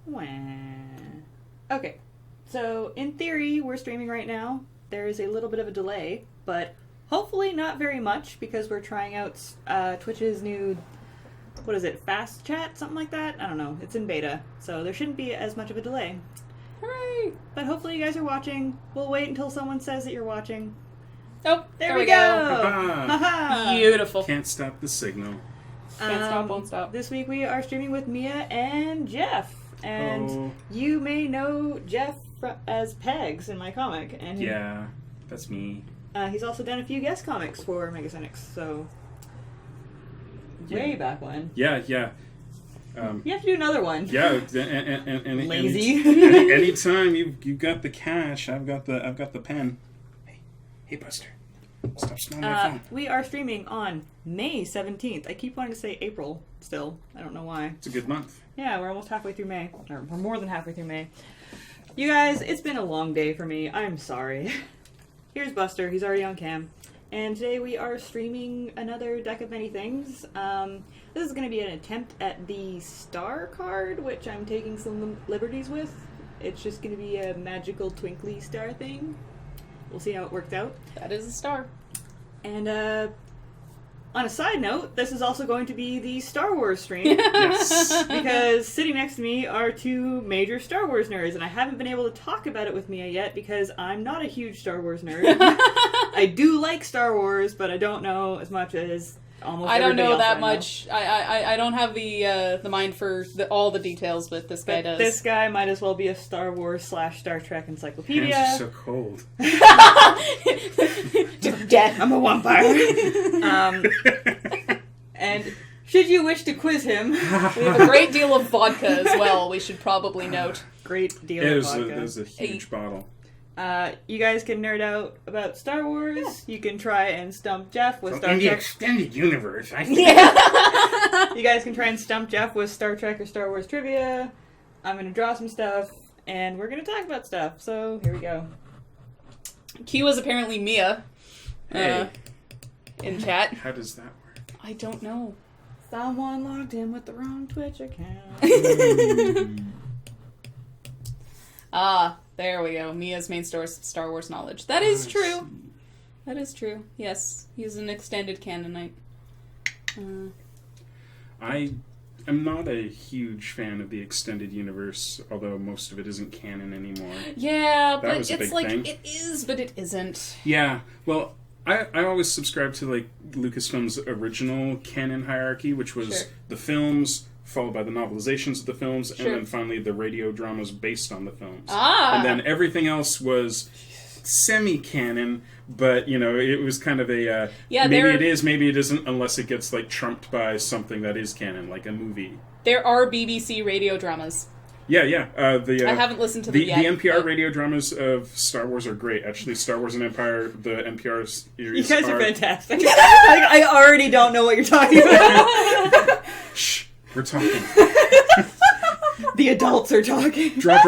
Wah. Okay, so in theory, we're streaming right now. There is a little bit of a delay, but hopefully not very much because we're trying out Twitch's new, what is it, fast chat? Something like that? I don't know. It's in beta, so there shouldn't be as much of a delay. Hooray! But hopefully you guys are watching. We'll wait until someone says that you're watching. Oh, There we go! Ha-ha. Beautiful. Can't stop the signal. Can't stop, won't stop. This week we are streaming with Mia and Geoff. And you may know Geoff as Pegs in my comic. And Yeah, that's me. he's also done a few guest comics for MegaCynics, so way back when. Yeah. You have to do another one. Yeah, and Lazy. anytime you've got the cash, I've got the pen. Hey, Buster, stop smelling my phone. We are streaming on May 17th. I keep wanting to say April still. I don't know why. It's a good month. Yeah, we're almost halfway through May. Or we're more than halfway through May. You guys, it's been a long day for me. I'm sorry. Here's Buster. He's already on cam. And today we are streaming another deck of many things. This is going to be an attempt at the star card, which I'm taking some liberties with. It's just going to be a magical twinkly star thing. We'll see how it works out. That is a star. And on a side note, this is also going to be the Star Wars stream. Yes. Because sitting next to me are two major Star Wars nerds, and I haven't been able to talk about it with Mia yet because I'm not a huge Star Wars nerd. I do like Star Wars, but I don't know as much as almost I don't everybody know else that I much. I don't have the mind for all the details, but this guy does. This guy might as well be a Star Wars / Star Trek encyclopedia. Hands are so cold. Death. I'm a vampire. And should you wish to quiz him, We have a great deal of vodka as well, we should probably note. great deal It of was vodka. it was a huge bottle. You guys can nerd out about Star Wars. Yeah. You can try and stump Geoff with Star In the Trek. extended universe, I think. You guys can try and stump Geoff with Star Trek or Star Wars trivia. I'm going to draw some stuff, and we're going to talk about stuff. So, here we go. Q is apparently Mia. Hey. In chat. How does that work? I don't know. Someone logged in with the wrong Twitch account. There we go. Mia's main Star Wars knowledge. That is true. That is true. Yes, he's an extended canonite. I am not a huge fan of the extended universe, although most of it isn't canon anymore. Yeah, That but was a it's big like, thing. it is, but it isn't. Yeah, well, I always subscribed to like Lucasfilm's original canon hierarchy, which was Sure. the films, followed by the novelizations of the films, Sure. and then finally the radio dramas based on the films. Ah! And then everything else was semi-canon, but, you know, it was kind of a, maybe it is, maybe it isn't, unless it gets, like, trumped by something that is canon, like a movie. There are BBC radio dramas. Yeah. I haven't listened to them yet. The NPR but... radio dramas of Star Wars are great. Actually, Star Wars and Empire, the NPR series You guys are fantastic. I already don't know what you're talking about. Shh, we're talking. The adults are talking. Draw.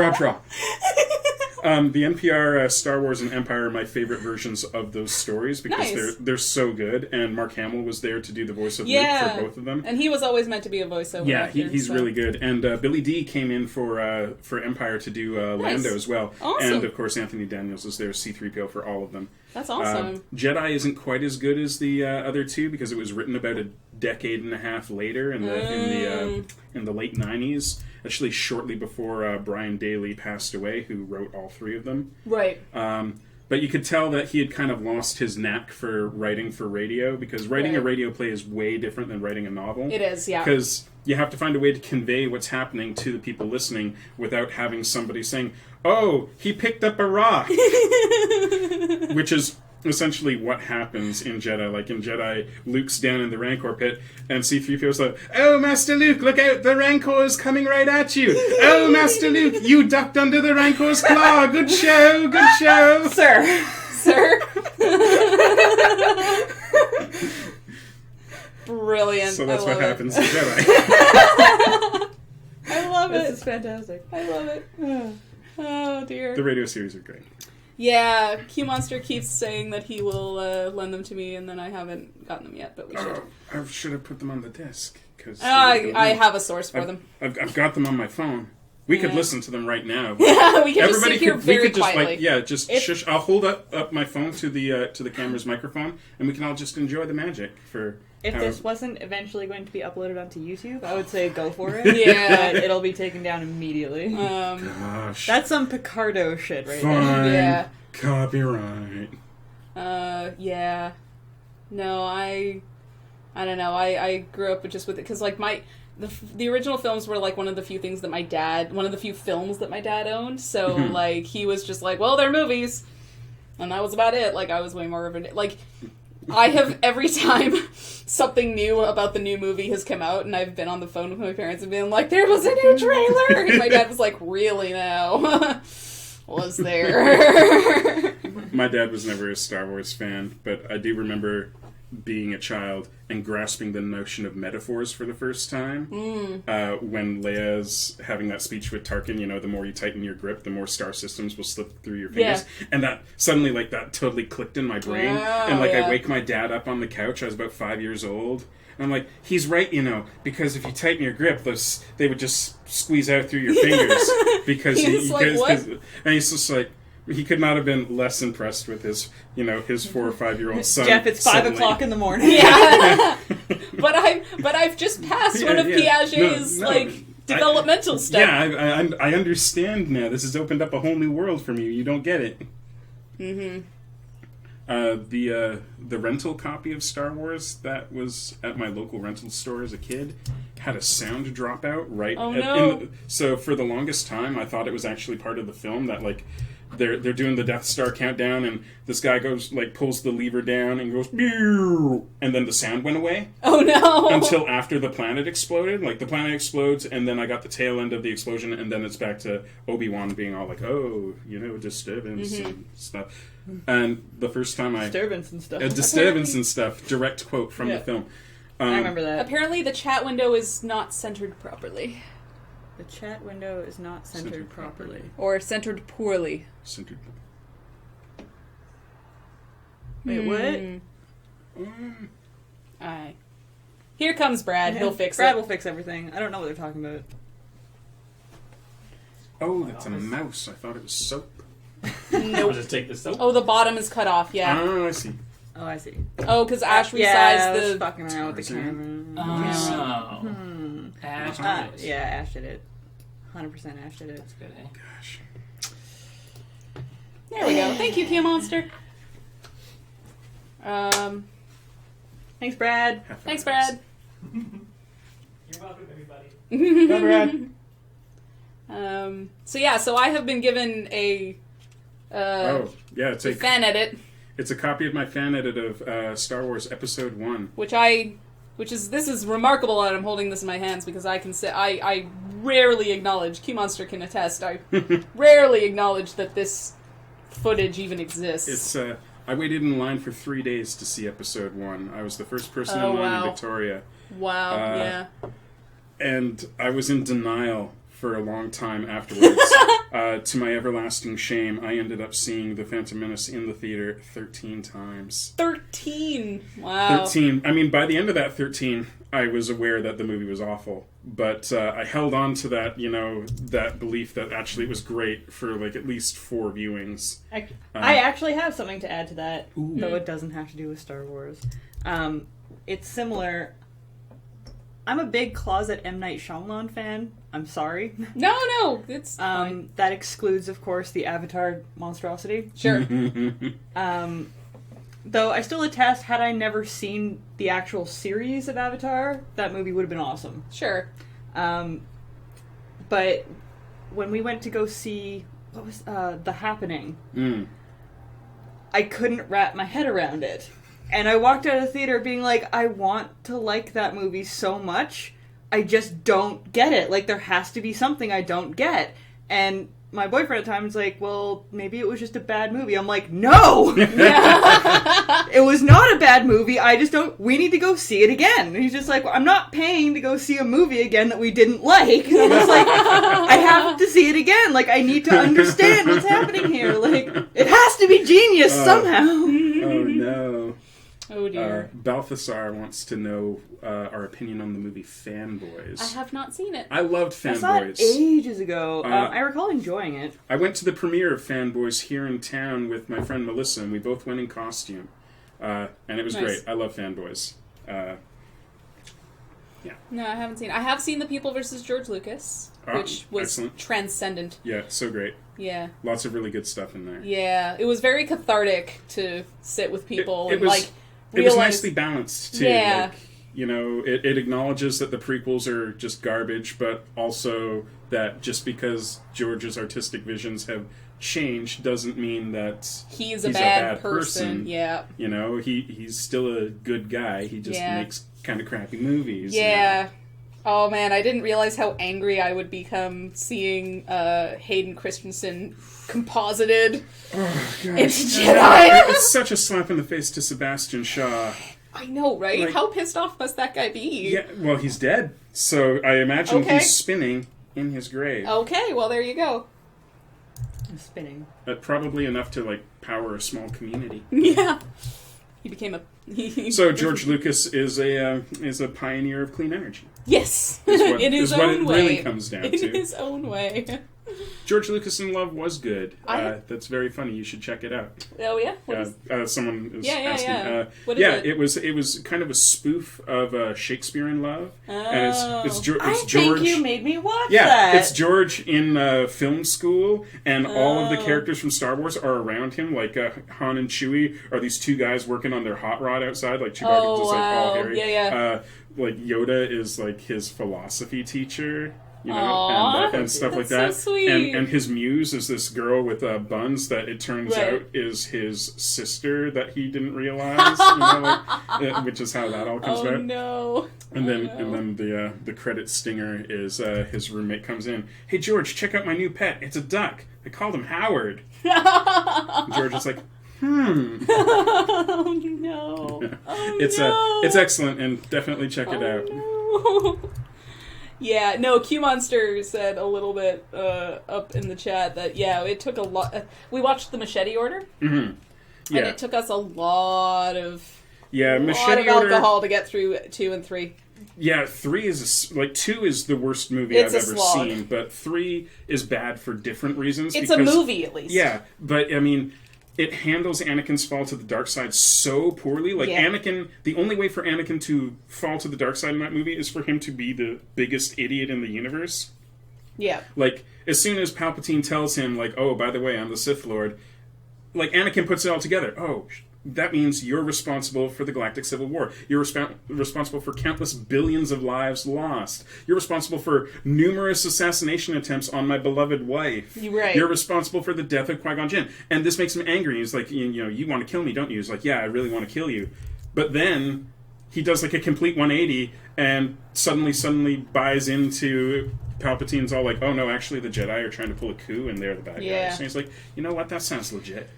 The NPR Star Wars and Empire are my favorite versions of those stories because they're so good, and Mark Hamill was there to do the voice of Luke for both of them. And he was always meant to be a voiceover actor. He's really good. And Billy D came in for Empire to do Lando as well. Awesome. And, of course, Anthony Daniels is there, C-3PO, for all of them. That's awesome. Jedi isn't quite as good as the other two because it was written about a decade and a half later in the late 90s. Actually, shortly before Brian Daley passed away, who wrote all three of them. Right. But you could tell that he had kind of lost his knack for writing for radio, because writing a radio play is way different than writing a novel. It is, yeah. Because you have to find a way to convey what's happening to the people listening without having somebody saying, "Oh, he picked up a rock," which is essentially what happens in Jedi. Like in Jedi, Luke's down in the Rancor pit, and C-3PO's like, "Oh, Master Luke, look out, the Rancor is coming right at you. Oh, Master Luke, you ducked under the Rancor's claw. Good show, Sir. Brilliant. So that's what happens in Jedi. I love it. This is fantastic. I love it. Oh, dear. The radio series are great. Yeah, Q Monster keeps saying that he will lend them to me, and then I haven't gotten them yet, but we should. I should have put them on the disc. Cause I have a source for them. I've got them on my phone. We could listen to them right now. Yeah, we can just sit here we very could just quietly. just shush. I'll hold up my phone to the camera's microphone, and we can all just enjoy the magic for. If this wasn't eventually going to be uploaded onto YouTube, I would say go for it. Yeah. But it'll be taken down immediately. Gosh, That's some Picardo shit right fine. there. Yeah. Copyright. Yeah. No, I don't know. I grew up just with it because like the original films were like one of the few films that my dad owned. So like he was just like, well, they're movies, and that was about it. Like I was way more of a like. I have every time something new about the new movie has come out, and I've been on the phone with my parents and been like, "There was a new trailer," and my dad was like, "Really now?" Was there? My dad was never a Star Wars fan, but I do remember being a child and grasping the notion of metaphors for the first time. When Leia's having that speech with Tarkin, you know, the more you tighten your grip, the more star systems will slip through your fingers. Yeah. And that suddenly, like, that totally clicked in my brain. And, like, I wake my dad up on the couch. I was about 5 years old. And I'm like, he's right, you know, because if you tighten your grip, they would just squeeze out through your fingers. Because and he's just like, he could not have been less impressed with his 4 or 5 year old son. Jeff, it's 5 o'clock in the morning. Yeah. but I've just passed one of Piaget's developmental stuff. Yeah, I understand now. This has opened up a whole new world for me. You don't get it. Mm-hmm. The rental copy of Star Wars that was at my local rental store as a kid had a sound dropout right. Oh no! So for the longest time, I thought it was actually part of the film that like. They're doing the Death Star countdown, and this guy goes pulls the lever down and goes, Meow! And then the sound went away. Oh no! Until after the planet exploded. Like the planet explodes, and then I got the tail end of the explosion, and then it's back to Obi-Wan being all like, "Oh, disturbance and stuff." And the first time disturbance and stuff. Direct quote from the film. I remember that. Apparently, the chat window is not centered properly. The chat window is not centered properly. Or centered poorly. Wait, what? Aye. Here comes Brad. Yeah, He'll fix Brad it. will fix everything. I don't know what they're talking about. Oh, that's a mouse. I thought it was soap. Nope. I'll just take the soap. Oh, the bottom is cut off, yeah. Oh, I see. Oh, I see. Oh, because Ash resized I was the... fucking around with the camera. Oh. Ash did it. Yeah, Ash did it. 100% Ash did it. That's good, eh? Gosh. There we go. Thank you, Q Monster. Thanks, Brad. Thanks, Brad. You're welcome, everybody. Bye, Brad. So I have been given a it's a fan edit. It's a copy of my fan edit of Star Wars Episode 1. This is remarkable that I'm holding this in my hands because I can say I rarely acknowledge, Q Monster can attest, I rarely acknowledge that this footage even exists. It's I waited in line for 3 days to see Episode 1. I was the first person in line in Victoria. Wow, yeah. And I was in denial for a long time afterwards. To my everlasting shame, I ended up seeing The Phantom Menace in the theater 13 times. 13! Wow. 13. I mean, by the end of that 13, I was aware that the movie was awful. But I held on to that, that belief that actually it was great for, at least 4 viewings. I actually have something to add to that, Ooh. though it doesn't have to do with Star Wars. It's similar. I'm a big closet M. Night Shyamalan fan. I'm sorry. No, it's fine. That excludes, of course, the Avatar monstrosity. Sure. Though I still attest, had I never seen the actual series of Avatar, that movie would have been awesome. Sure. But when we went to go see, what was The Happening, I couldn't wrap my head around it. And I walked out of the theater being like, I want to like that movie so much, I just don't get it. There has to be something I don't get. And my boyfriend at the time was like, well, maybe it was just a bad movie. I'm like, no! It was not a bad movie, we need to go see it again. And he's just like, well, I'm not paying to go see a movie again that we didn't like. And I was like, I have to see it again. I need to understand what's happening here. It has to be genius somehow. Oh, no. Oh dear. Balthasar wants to know our opinion on the movie Fanboys. I have not seen it. I loved I saw it Fanboys. ages ago. Uh, I recall enjoying it. I went to the premiere of Fanboys here in town with my friend Melissa, and we both went in costume. And it was Nice. great. I love Fanboys. No, I haven't seen it. I have seen The People versus George Lucas, Oh, which was excellent. transcendent. Yeah, so great. Yeah. Lots of really good stuff in there. Yeah. It was very cathartic to sit with people It and, was- like, It was realize... nicely balanced, too. Yeah. Like, you know, it acknowledges that the prequels are just garbage, but also that just because George's artistic visions have changed doesn't mean that He's a bad person. Yeah. You know, he's still a good guy. He just Yeah. makes kind of crappy movies. Yeah. Oh man, I didn't realize how angry I would become seeing Hayden Christensen composited Oh, gosh. into Jedi. It's such a slap in the face to Sebastian Shaw. I know, right? Like- How pissed off must that guy be? Yeah, well, he's dead. So I imagine Okay. he's spinning in his grave. Okay, well there you go. I'm spinning. Probably enough to, like, power a small community. Yeah. He became a... So George Lucas is a pioneer of clean energy. Yes. Is what, in his is what own it way. really comes down In to. his own way. George Lucas in Love was good. I- That's very funny. You should check it out. Oh yeah? What is... Someone is Yeah, yeah, asking. yeah. What is yeah, it? it was kind of a spoof of Shakespeare in Love, and it's Oh. George. I think you made me watch Yeah, that. it's George in film school, and all of the Oh. characters from Star Wars are around him. Like Han and Chewie are these two guys working on their hot rod outside, like Chewbacca, Oh, just like all wow. hairy. Yeah, yeah. Like Yoda is like his philosophy teacher, you know, Aw, and stuff like that's that. so sweet. And his muse is this girl with buns that it turns Right. out is his sister that he didn't realize, you know, like, which is how that all comes Oh out. no. And then Oh, no. and then the credit stinger is his roommate comes in. Hey George, check out my new pet. It's a duck. I called him Howard. And George is like, Oh no. Oh it's no. it's excellent and definitely check it out. No. Yeah, no, Q Monster said a little bit up in the chat that yeah, it took a lot. We watched the Machete Order, Mm-hmm. Yeah, and it took us a lot of Machete Order. alcohol to get through 2 and 3. Yeah, 3 is like 2 is the worst movie It's I've a ever slog. seen, but 3 is bad for different reasons. It's a because- movie, at least. Yeah, but I mean, it handles Anakin's fall to the dark side so poorly. Like Yeah. Anakin, the only way for Anakin to fall to the dark side in that movie is for him to be the biggest idiot in the universe. Yeah. Like, as soon as Palpatine tells him, like, oh, by the way, I'm the Sith Lord, like, Anakin puts it all together. Oh, that means you're responsible for the Galactic Civil War. You're responsible for countless billions of lives lost. You're responsible for numerous assassination attempts on my beloved wife. You're right. You're responsible for the death of Qui-Gon Jinn. And this makes him angry. He's like, you know, you want to kill me, don't you? He's like, yeah, I really want to kill you. But then he does like a complete 180 and suddenly buys into Palpatine's all like, oh no, actually the Jedi are trying to pull a coup and they're the bad Yeah. guys. And he's like, you know what, that sounds legit.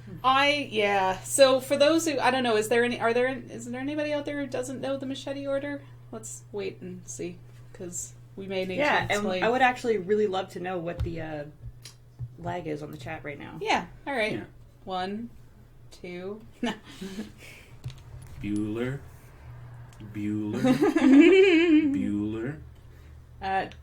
So for those who I don't know, is there anybody out there who doesn't know the Machete Order? Let's wait and see, because we may need Yeah, to and explain. I would actually really love to know what the lag is on the chat right now. Yeah. All right. Yeah. 1, 2. Bueller.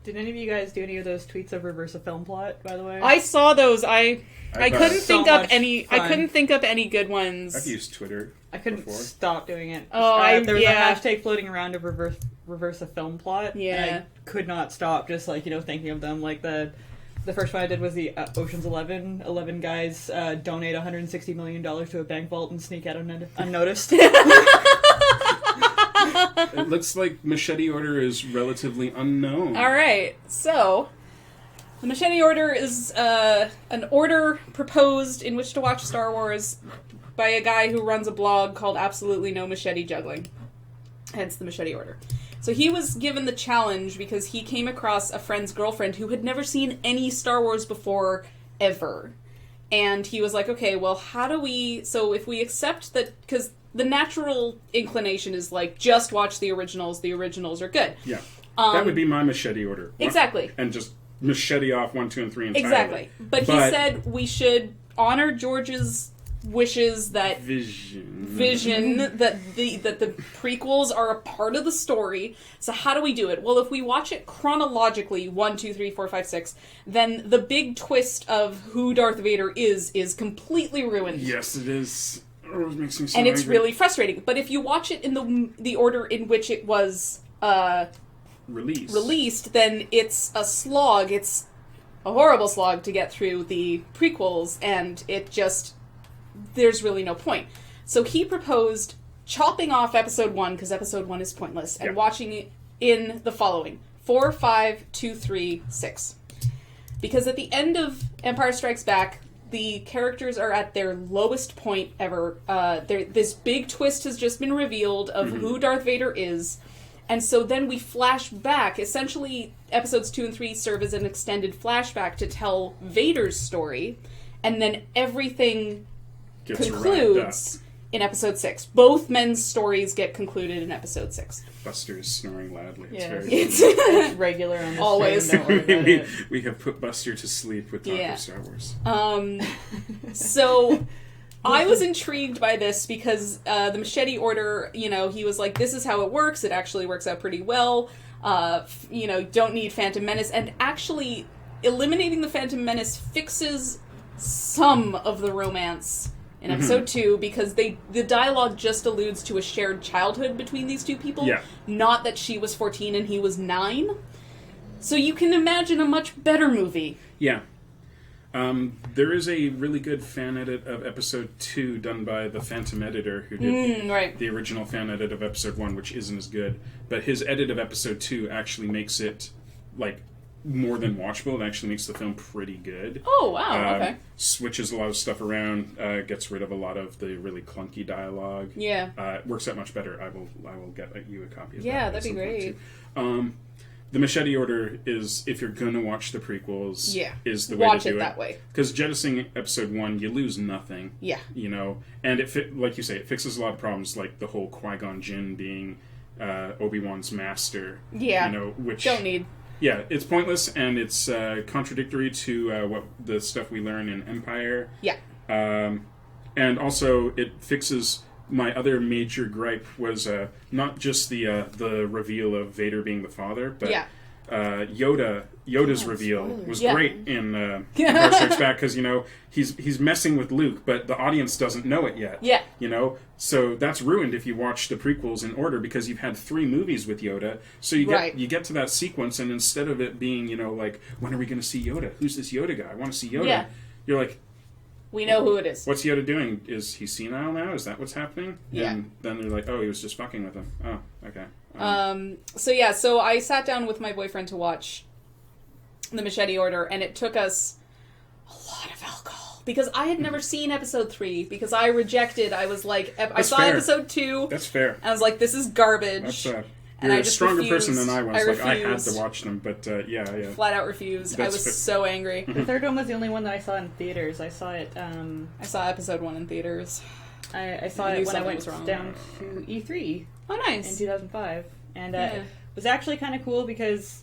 Did any of you guys do any of those tweets of reverse a film plot, by the way? I saw those. I couldn't So think up much any. I fun. couldn't think up any good ones. I've used Twitter. I couldn't before. stop doing it. Oh, there was yeah. a hashtag floating around of reverse a film plot. Yeah. And I could not stop just thinking of them. Like the first one I did was the Ocean's 11. 11 guys donate $160 million to a bank vault and sneak out unnoticed. It looks like Machete Order is relatively unknown. All right. So, the Machete Order is an order proposed in which to watch Star Wars by a guy who runs a blog called Absolutely No Machete Juggling. Hence the Machete Order. So he was given the challenge because he came across a friend's girlfriend who had never seen any Star Wars before, ever. And he was like, okay, well, how do we... So if we accept that... Because the natural inclination is like, just watch the originals are good. Yeah. That would be my Machete Order. Exactly. And just machete off 1, 2, and 3 entirely. Exactly. But he said we should honor George's wishes that Vision. that the prequels are a part of the story. So how do we do it? Well, if we watch it chronologically, 1, 2, 3, 4, 5, 6, then the big twist of who Darth Vader is completely ruined. Yes, it is. Oh, it makes me so And it's angry. really frustrating. But if you watch it in the order in which it was released, then it's a slog. It's a horrible slog to get through the prequels, and there's really no point. So he proposed chopping off episode 1, because episode 1 is pointless, and watching it in the following: 4, 5, 2, 3, 6. Because at the end of Empire Strikes Back, the characters are at their lowest point ever. This big twist has just been revealed of who Darth Vader is. And so then we flash back. Essentially, episodes 2 and 3 serve as an extended flashback to tell Vader's story. And then everything Gets concludes in episode 6. Both men's stories get concluded in episode 6. Buster is snoring loudly. It's Yeah. very It's regular on this Always. stream, don't worry about it. we have put Buster to sleep with talk of Star Wars. So I was intrigued by this because the Machete Order, he was like, this is how it works. It actually works out pretty well. Don't need Phantom Menace. And actually, eliminating the Phantom Menace fixes some of the romance in episode 2, because the dialogue just alludes to a shared childhood between these two people. Yeah. Not that she was 14 and he was 9. So you can imagine a much better movie. Yeah. There is a really good fan edit of episode 2 done by the Phantom editor who did the original fan edit of episode 1, which isn't as good. But his edit of episode 2 actually makes it, more than watchable. It actually makes the film pretty good. Oh, wow, okay. Switches a lot of stuff around, gets rid of a lot of the really clunky dialogue. Yeah. It works out much better. I will get you a copy of that. Yeah, at that'd be some point, great. too. The Machete Order is, if you're going to watch the prequels, is the way Watch to do it that way. Because jettisoning episode 1, you lose nothing. Yeah. And like you say, it fixes a lot of problems, like the whole Qui-Gon Jinn being Obi-Wan's master. Yeah. Which... Don't need. Yeah, it's pointless, and it's contradictory to what the stuff we learn in Empire. Yeah. And also, it fixes... My other major gripe was not just the reveal of Vader being the father, but Yoda's reveal was great in Empire Strikes Back, because he's messing with Luke, but the audience doesn't know it yet. Yeah. So that's ruined if you watch the prequels in order, because you've had 3 movies with Yoda. So you get to that sequence, and instead of it being when are we going to see Yoda? Who's this Yoda guy? I want to see Yoda. Yeah. You're like, we know who it is. what's Yoda doing? Is he senile now? Is that what's happening? Yeah. And then they're like, oh, he was just fucking with him. Oh, okay. So I sat down with my boyfriend to watch the Machete Order, and it took us a lot of alcohol, because I had never seen episode 3, because I was like, I saw fair. episode 2. That's fair. And I was like, this is garbage. That's and you're I a just stronger refused. person than I was. I had refused. to watch them, but yeah. Flat out refused. That's I was fair. so angry. The third one was the only one that I saw in theaters. I saw it. I saw episode 1 in theaters. I saw You it when saw I it went was wrong. down to E3 Oh, in nice. 2005, and Yeah. it was actually kind of cool because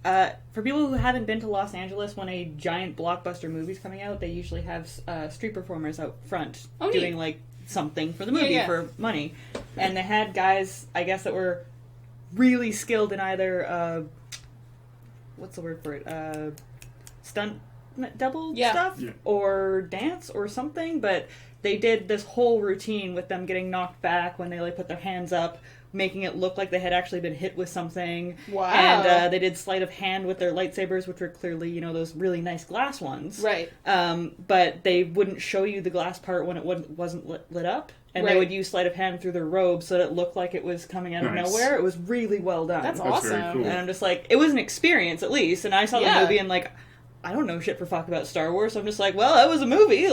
for people who haven't been to Los Angeles when a giant blockbuster movie's coming out, they usually have street performers out front doing something for the movie for money, and they had guys, I guess, that were really skilled in either what's the word for it, stunt double stuff or dance or something, but they did this whole routine with them getting knocked back when they put their hands up, making it look like they had actually been hit with something. Wow. And they did sleight of hand with their lightsabers, which were clearly those really nice glass ones, Right. but they wouldn't show you the glass part when it wasn't lit up. And they would use sleight of hand through their robe so that it looked like it was coming out of nowhere. It was really well done. That's That's very awesome. cool. And I'm just like, it was an experience at least. And I saw the movie and I don't know shit for fuck about Star Wars. So I'm just like, well, that was a movie.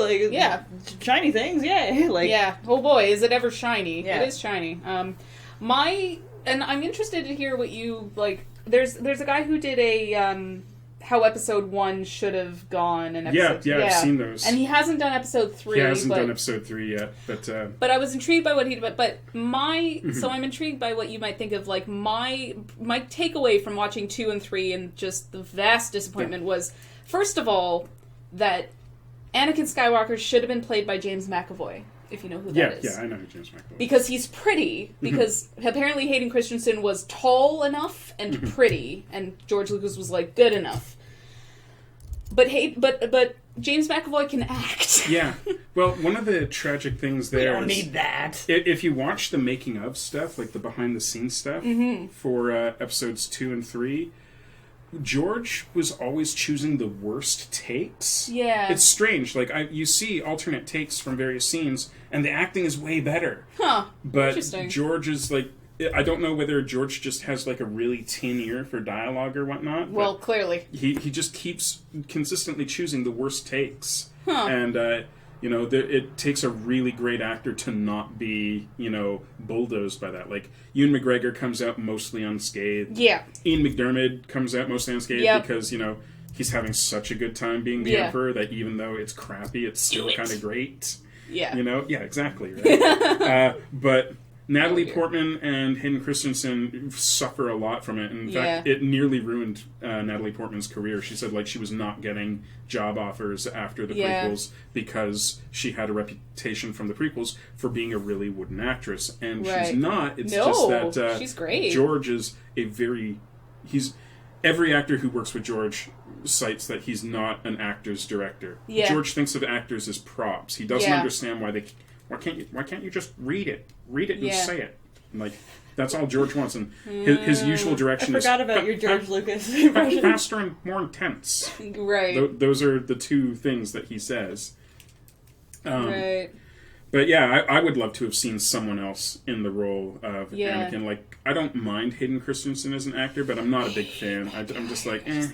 Shiny things, yay. Oh boy, is it ever shiny. Yeah. It is shiny. And I'm interested to hear what you, there's a guy who did a, how episode 1 should have gone. And episode, I've seen those. And he hasn't done episode 3. He hasn't done episode 3 yet, but I was intrigued by what he did. But so I'm intrigued by what you might think of. My takeaway from watching 2 and 3 and just the vast disappointment was, first of all, that Anakin Skywalker should have been played by James McAvoy, if you know who that is. Yeah, I know who James McAvoy is. Because he's pretty. Because apparently Hayden Christensen was tall enough and pretty, and George Lucas was like, good enough. But James McAvoy can act. Yeah. Well, one of the tragic things there We don't is need that. If you watch the making of stuff, like the behind the scenes stuff for episodes 2 and 3, George was always choosing the worst takes. Yeah. It's strange. Like you see alternate takes from various scenes, and the acting is way better. Huh. But Interesting. George is like, I don't know whether George just has like a really tin ear for dialogue or whatnot. Well, but clearly. he just keeps consistently choosing the worst takes. Huh. And it takes a really great actor to not be, bulldozed by that. Like, Ewan McGregor comes out mostly unscathed. Yeah. Ian McDiarmid comes out mostly unscathed Yep. because, he's having such a good time being the Emperor that even though it's crappy, it's still kind of great. Yeah. Yeah, exactly, right? But Natalie Portman and Hayden Christensen suffer a lot from it. In fact, it nearly ruined Natalie Portman's career. She said, she was not getting job offers after the prequels because she had a reputation from the prequels for being a really wooden actress. And she's not. It's just that she's great. George is every actor who works with George cites that he's not an actor's director. Yeah. George thinks of actors as props. He doesn't understand why can't you just read it and say it. And that's all George wants. And his usual direction is... I forgot about your George Lucas impression. Faster and more intense. Right. Those are the two things that he says. Right. But yeah, I would love to have seen someone else in the role of Anakin. I don't mind Hayden Christensen as an actor, but I'm not a big fan. I'm just like, eh.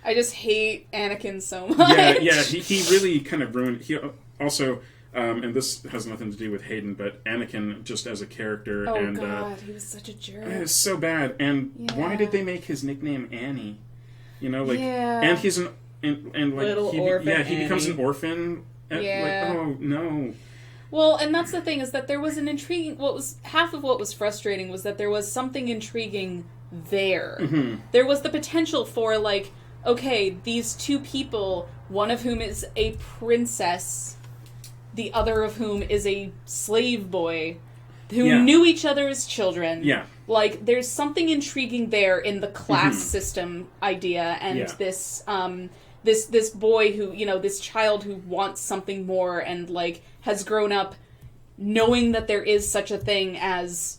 I just hate Anakin so much. Yeah, he really kind of ruined... He also... and this has nothing to do with Hayden, but Anakin just as a character. Oh, and, God, he was such a jerk. It's so bad. And why did they make his nickname Annie? And he's Little orphan he becomes an Annie. orphan. Oh no. Well, and that's the thing, is that there was an intriguing... half of what was frustrating was that there was something intriguing there. Mm-hmm. There was the potential for, okay, these two people, one of whom is a princess, the other of whom is a slave boy, who knew each other as children. Yeah. There's something intriguing there in the class system idea, and this boy who, this child who wants something more and, has grown up knowing that there is such a thing as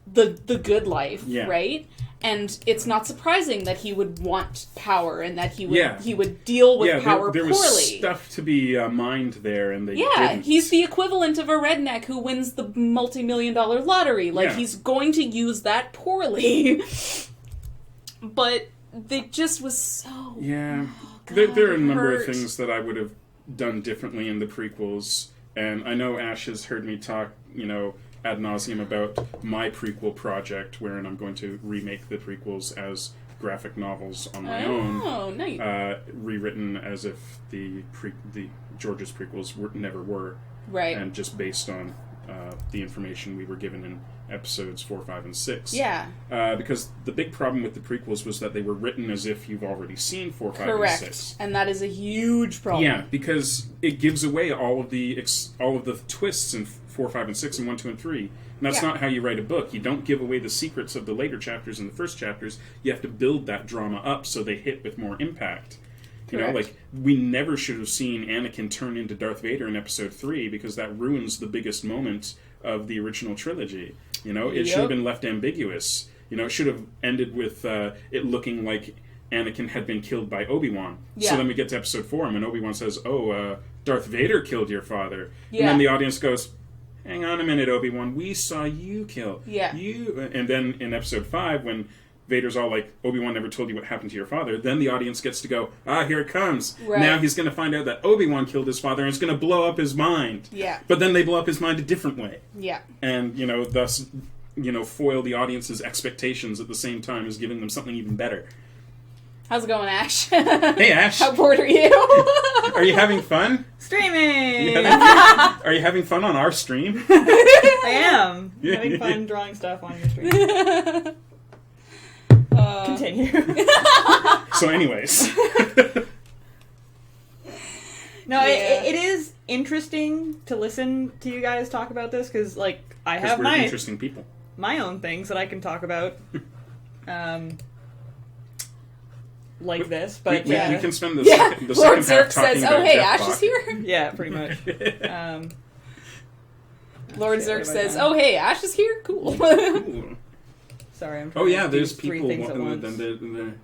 the good life, right? And it's not surprising that he would want power and that he would deal with power there poorly. was stuff to be mined there, and they didn't. He's the equivalent of a redneck who wins the multi-million-dollar lottery. He's going to use that poorly. But it just was so... Yeah. Oh, God, there are a number hurt. of things that I would have done differently in the prequels, and I know Ash has heard me talk, ad nauseum about my prequel project, wherein I'm going to remake the prequels as graphic novels on my own. Oh, nice. Rewritten as if the George's prequels never were. Right. And just based on the information we were given in episodes 4, 5, and 6. Yeah. Because the big problem with the prequels was that they were written as if you've already seen 4, 5, Correct. and 6. And that is a huge problem. Yeah, because it gives away all of the twists in 4, 5, and 6, and 1, 2, and 3. And that's not how you write a book. You don't give away the secrets of the later chapters in the first chapters. You have to build that drama up so they hit with more impact. We never should have seen Anakin turn into Darth Vader in episode 3 because that ruins the biggest moment of the original trilogy. It should have been left ambiguous. It should have ended with it looking like Anakin had been killed by Obi-Wan. Yeah. So then we get to episode 4, and when Obi-Wan says, Darth Vader killed your father. Yeah. And then the audience goes, hang on a minute, Obi-Wan, we saw you kill. Yeah. You. And then in episode 5, when Vader's all like, Obi-Wan never told you what happened to your father, then the audience gets to go, here it comes. Right. Now he's going to find out that Obi-Wan killed his father, and it's going to blow up his mind. Yeah. But then they blow up his mind a different way. Yeah. And, thus, foil the audience's expectations at the same time as giving them something even better. How's it going, Ash? Hey, Ash. How bored are you? Are you having fun? Streaming! Are you having fun on our stream? I am. Having fun drawing stuff on your stream. Continue. So anyways. No, interesting to listen to you guys talk about this because, like, I Because have we're interesting people. my own things that I can talk about, like this. But we yeah, can spend the Yeah, second, the Lord second half Zerk talking says, about "Oh hey, Geoff Ash is Bach. here." yeah, pretty much. Lord Shit, what Zerk have I says, done? "Oh hey, Ash is here. Cool." Cool. Sorry, I'm. Trying Oh yeah, to do there's three people. things at once.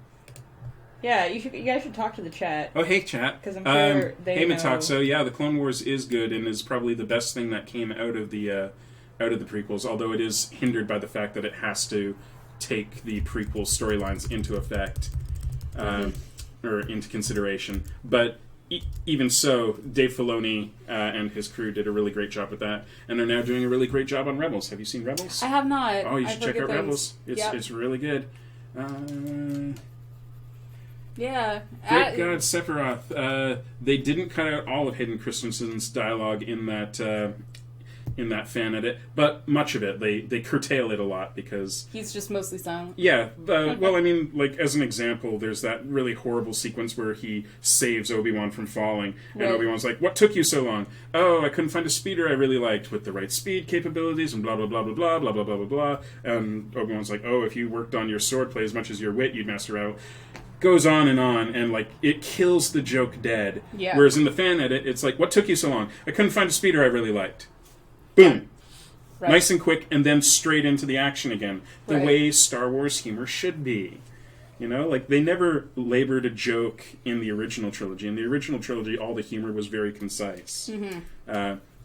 Yeah, you guys should talk to the chat. Oh hey chat. 'Cause I'm sure they hey know- Metaxo, yeah, the Clone Wars is good and is probably the best thing that came out of the prequels. Although it is hindered by the fact that it has to take the prequel storylines into effect or into consideration. But even so, Dave Filoni and his crew did a really great job with that, and are now doing a really great job on Rebels. Have you seen Rebels? I have not. Oh, you I've should heard check good out things. Rebels. It's really good. Yeah. Great God, Sephiroth. They didn't cut out all of Hayden Christensen's dialogue in that fan edit, but much of it. They curtail it a lot because... He's just mostly silent. Yeah, well, I mean, like, as an example, there's that really horrible sequence where he saves Obi-Wan from falling, and Right. Obi-Wan's like, "What took you so long?" "Oh, I couldn't find a speeder I really liked with the right speed capabilities, and blah, blah, blah, blah, blah, blah, blah, blah, blah, blah." And Obi-Wan's like, "Oh, if you worked on your swordplay as much as your wit, you'd master out." Goes on, and, like, it kills the joke dead. Yeah. Whereas in the fan edit, it's like, "What took you so long?" "I couldn't find a speeder I really liked." Boom. Right. Nice and quick, and then straight into the action again. The Right. way Star Wars humor should be. You know, like, they never labored a joke in the original trilogy. In the original trilogy, all the humor was very concise. Mm-hmm.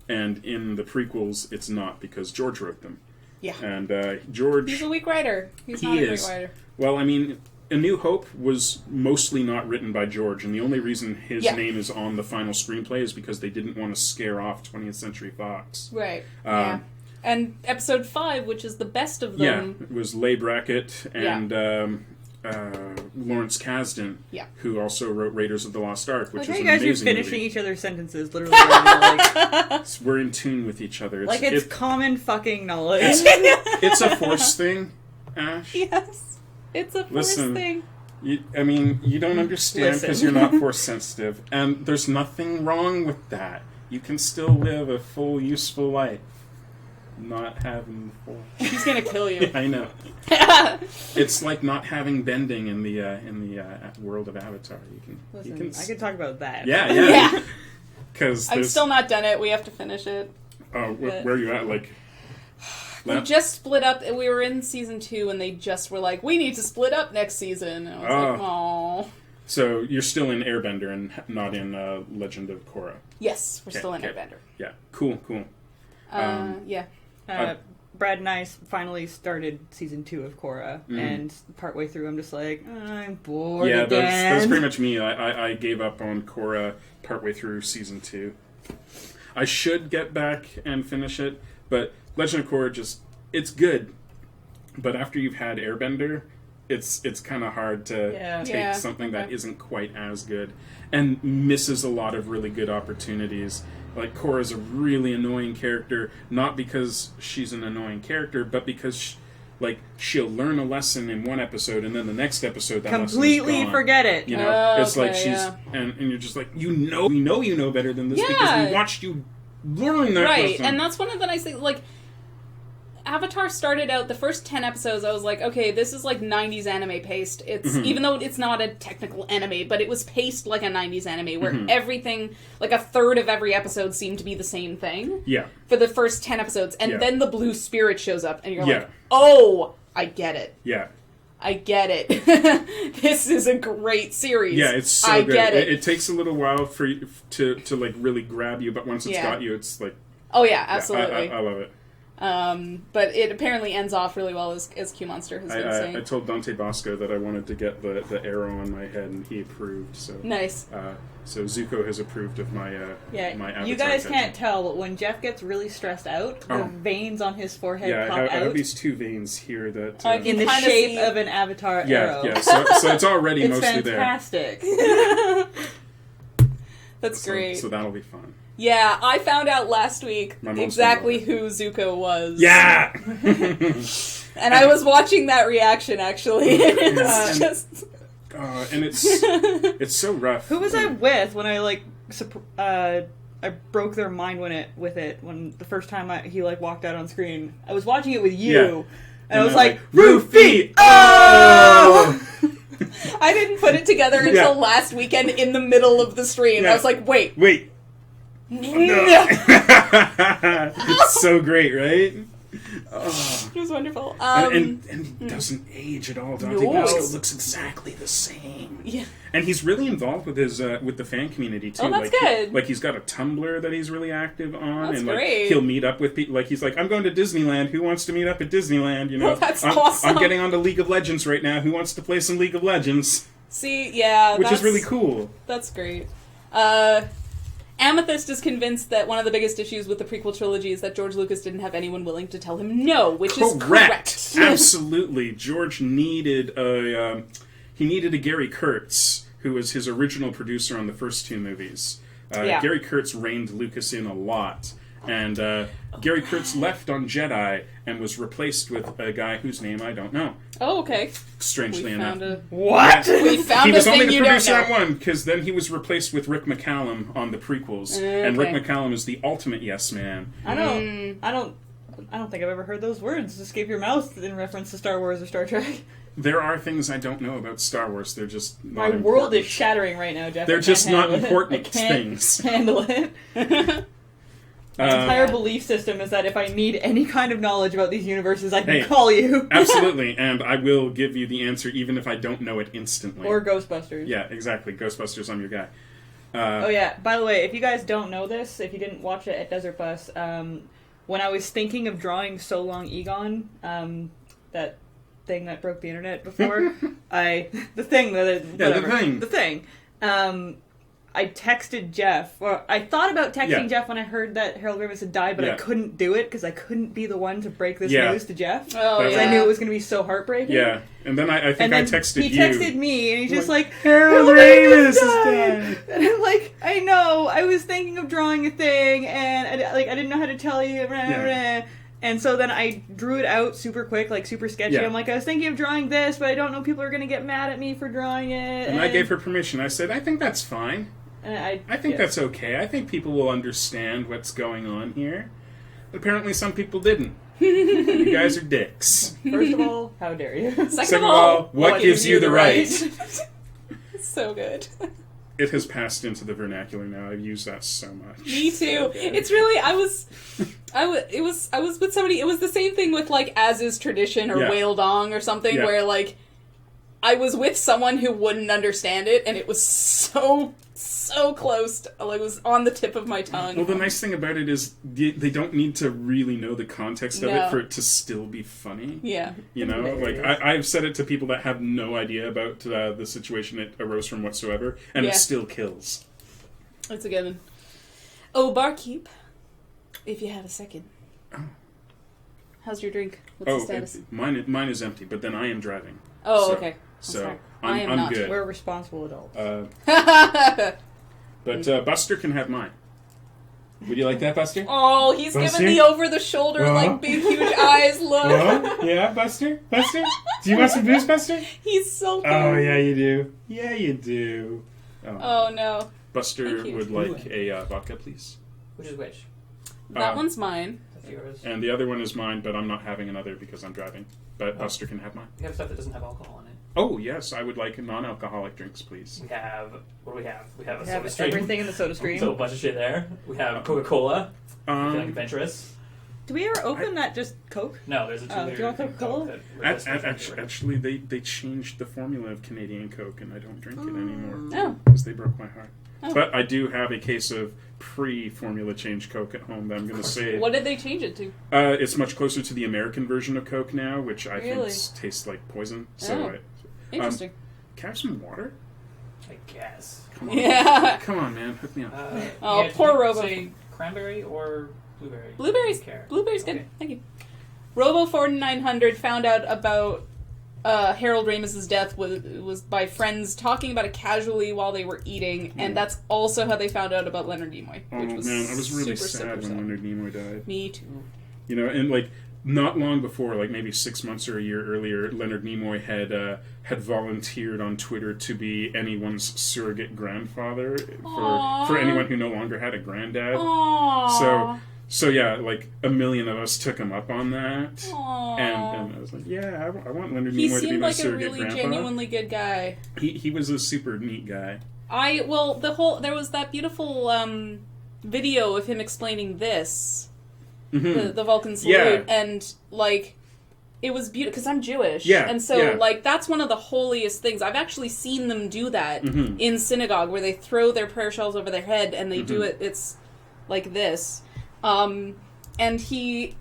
And in the prequels, it's not, because George wrote them. Yeah. And George... He's a weak writer. He's He not a great is. writer. Well, I mean, A New Hope was mostly not written by George, and the only reason his name is on the final screenplay is because they didn't want to scare off 20th Century Fox. Right. Yeah. And episode 5, which is the best of them. Yeah, it was Leigh Brackett and Lawrence Kasdan, who also wrote Raiders of the Lost Ark, which Like, is how an you guys are amazing finishing movie. each other's sentences literally right now, like, We're in tune with each other. it's common fucking knowledge. It's a Force thing, Ash. Yes. It's a force Listen, thing. You don't understand because you're not Force sensitive, and there's nothing wrong with that. You can still live a full, useful life. Not having Force. He's gonna kill you. I know. It's like not having bending in the world of Avatar. Listen, I could talk about that. Yeah. Because I've still not done it. We have to finish it. Oh, where are you at? Like, we just split up. We were in season 2, and they just were like, "We need to split up next season." And I was like, "Aww." So you're still in Airbender and not in Legend of Korra. Yes, we're still in Airbender. Yeah, cool. Yeah. Brad and I finally started season 2 of Korra, and partway through, I'm just like, I'm bored again. That's pretty much me. I gave up on Korra partway through season 2. I should get back and finish it, but Legend of Korra it's good. But after you've had Airbender, it's kind of hard to take something that isn't quite as good and misses a lot of really good opportunities. Like, Korra's a really annoying character, not because she's an annoying character, but because she'll learn a lesson in one episode, and then the next episode that completely lesson's gone. forget it. You know, it's like okay, she's and you're just like, we know you know better than this because we watched you learn that lesson. And that's one of the nice things. Like, Avatar started out, the first 10 episodes, I was like, okay, this is like 90s anime paced. It's even though it's not a technical anime, but it was paced like a 90s anime where everything, like a third of every episode seemed to be the same thing. Yeah. For the first 10 episodes. And then the blue spirit shows up and you're like, oh, I get it. Yeah. I get it. This is a great series. Yeah, it's so good. Get it. It takes a little while for you to like really grab you, but once it's got you, it's like... Oh yeah, absolutely. I love it. But it apparently ends off really well, as Q Monster has been saying. I told Dante Bosco that I wanted to get the arrow on my head, and he approved. So nice. So Zuko has approved of my my Avatar. You guys attention. can't tell, but when Geoff gets really stressed out, the veins on his forehead pop I have out these two veins here that in the shape of an Avatar arrow. Yeah. So it's already it's mostly fantastic. there. That's great. So that'll be fun. Yeah, I found out last week exactly who Zuko was. Yeah! And I was watching that reaction, actually. It's just... and it's so rough. Who was I with when I, I broke their mind when the first time he like walked out on screen. I was watching it with you, Yeah. and I was then, like, Rufy! Oh! I didn't put it together until last weekend in the middle of the stream. Yeah. I was like, wait. No. It's so great, right? Oh. It was wonderful. And he doesn't age at all. Dante No. Basco looks exactly the same. Yeah. And he's really involved with his with the fan community too. Oh, that's like, good. Like he's got a Tumblr that he's really active on, That's and great. like he'll meet up with people. Like he's like, I'm going to Disneyland. Who wants to meet up at Disneyland? You know, Oh, that's I'm, awesome. I'm getting onto League of Legends right now. Who wants to play some League of Legends? See, yeah, Which is really cool. That's great. Amethyst is convinced that one of the biggest issues with the prequel trilogy is that George Lucas didn't have anyone willing to tell him no, which is correct. Absolutely. George needed a Gary Kurtz, who was his original producer on the first two movies. Gary Kurtz reined Lucas in a lot. And Gary Kurtz left on Jedi and was replaced with a guy whose name I don't know. Oh, okay. Strangely enough. What? We found He was a only thing the you don't producer know. on one, because then he was replaced with Rick McCallum on the prequels. And Rick McCallum is the ultimate yes man. I don't think I've ever heard those words escape your mouth in reference to Star Wars or Star Trek. There are things I don't know about Star Wars. They're just not My important. world is shattering right now, Jeff. They're I can't just not handle it. important I can't things. handle it. My entire belief system is that if I need any kind of knowledge about these universes, I can call you. Absolutely, and I will give you the answer even if I don't know it instantly. Or Ghostbusters. Yeah, exactly. Ghostbusters, I'm your guy. Oh yeah, by the way, if you guys don't know this, if you didn't watch it at Desert Bus, when I was thinking of drawing So Long Egon, that thing that broke the internet before, the thing, I texted Jeff, or I thought about texting Jeff when I heard that Harold Ramis had died, but I couldn't do it because I couldn't be the one to break this news to Jeff. Oh, because I knew it was going to be so heartbreaking. Yeah, and then I think I texted you. He texted me, and he's just like, Harold Ramis is dead. And I'm like, I know, I was thinking of drawing a thing, and I didn't know how to tell you. And so then I drew it out super quick, like super sketchy. Yeah. I'm like, I was thinking of drawing this, but I don't know people are going to get mad at me for drawing it. And I gave her permission. I said, I think that's fine. And I think that's okay. I think people will understand what's going on here. But apparently some people didn't. You guys are dicks. First of all, how dare you? Second of all, what gives you the right? So good. It has passed into the vernacular now. I've used that so much. Me too. It's really, I was with somebody, it was the same thing with like As Is Tradition or Whale Dong or something where like I was with someone who wouldn't understand it and it was so close to, like, it was on the tip of my tongue. Well, the nice thing about it is they don't need to really know the context of it for it to still be funny. Yeah. You know, like, I've said it to people that have no idea about the situation it arose from whatsoever, and it still kills. It's a good one. Oh, barkeep, if you have a second. Oh. How's your drink? What's the status? Mine is empty, but then I am driving. Oh, so, okay. So I am I'm not. good. We're responsible adults. But Buster can have mine. Would you like that, Buster? Oh, he's Buster? giving the over-the-shoulder, like, big, huge eyes look. Oh, yeah, Buster? Buster? Do you want some booze, Buster? He's so funny. Oh, yeah, you do. Yeah, you do. Oh, no. Buster would like a vodka, please. Which is which? That one's mine. That's yours. And the other one is mine, but I'm not having another because I'm driving. But Buster can have mine. We have stuff that doesn't have alcohol in it. Oh, yes, I would like non-alcoholic drinks, please. We have... What do we have? We have a We soda have stream. everything in the soda stream. So a bunch of shit there. We have Coca-Cola. Feeling adventurous. Do we ever open that just Coke? No, there's a 2 do you want Coca-Cola? Actually, they changed the formula of Canadian Coke, and I don't drink it anymore. Oh. Because they broke my heart. Oh. But I do have a case of pre-formula change Coke at home that I'm going to save. What did they change it to? It's much closer to the American version of Coke now, which I Really? think tastes like poison. So Interesting. can I have some water? I guess. Come on. Yeah. Come on, man. Hook me up. Oh, poor Robo. Say cranberry or blueberry? Blueberries. Care. Blueberries, good. Okay. Thank you. Robo 4900 found out about Harold Ramis's death was by friends talking about it casually while they were eating, and that's also how they found out about Leonard Nimoy. Oh, Which was man. I was really super sad when Leonard Nimoy died. Me too. You know, and like not long before, like maybe 6 months or a year earlier, Leonard Nimoy had volunteered on Twitter to be anyone's surrogate grandfather for anyone who no longer had a granddad. Aww. So yeah, like a million of us took him up on that, Aww. and I was like, yeah, I want Leonard He Nimoy to be seemed my like a surrogate really grandpa. genuinely good guy. He was a super neat guy. There was that beautiful video of him explaining this, the Vulcan salute, and like it was beautiful because I'm Jewish, and so like that's one of the holiest things. I've actually seen them do that in synagogue where they throw their prayer shawls over their head and they do it. It's like this, and he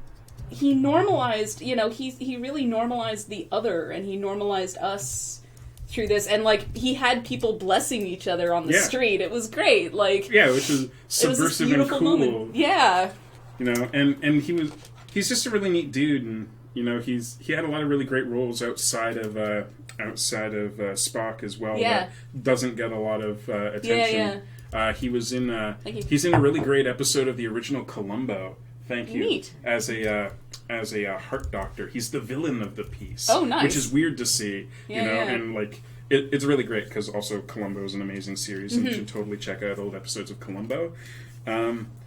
normalized, he really normalized the other, and he normalized us through this, and like he had people blessing each other on the street. It was great, like which is subversive and cool. Moment. Yeah, and he's just a really neat dude, and he had a lot of really great roles outside of Spock as well. Yeah, that doesn't get a lot of attention. He's in a really great episode of the original Columbo. Thank you. Neat. As a heart doctor, he's the villain of the piece. Oh, nice. Which is weird to see, and like it's really great because also Columbo is an amazing series, and you should totally check out old episodes of Columbo.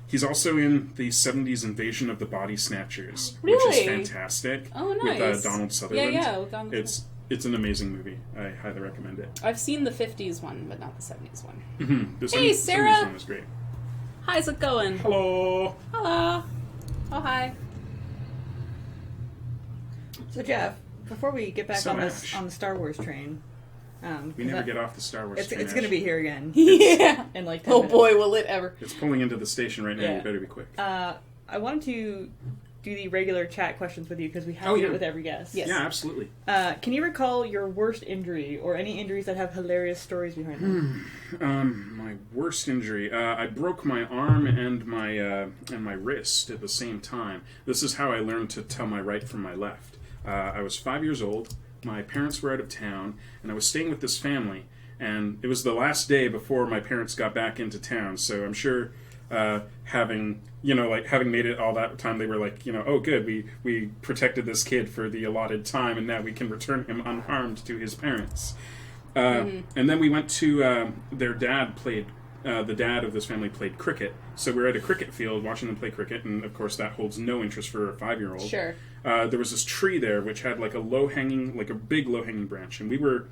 He's also in the 70s Invasion of the Body Snatchers, which is fantastic. Oh, nice. With Donald Sutherland. Yeah, with Donald It's an amazing movie. I highly recommend it. I've seen the 50s one, but not the 70s one. Hey, Sarah! 70s one is great. How's it going? Hello! Hello! Oh, hi. So Geoff, before we get back on the Star Wars train, we never get off the Star Wars train. It's going to be here again. Yeah. In like 10 minutes. Boy, will it ever. It's pulling into the station right now. Yeah. You better be quick. I wanted to do the regular chat questions with you because we have to do it with every guest. Yes. Yeah, absolutely. Can you recall your worst injury or any injuries that have hilarious stories behind them? My worst injury. I broke my arm and my wrist at the same time. This is how I learned to tell my right from my left. I was 5 years old. My parents were out of town, and I was staying with this family. And it was the last day before my parents got back into town. So I'm sure, having made it all that time, they were like, oh, good, we protected this kid for the allotted time, and now we can return him unharmed to his parents. And then we went to their dad played. The dad of this family played cricket, so we were at a cricket field watching them play cricket, and of course that holds no interest for a 5-year-old. Sure. There was this tree there which had like a big low-hanging branch, and we were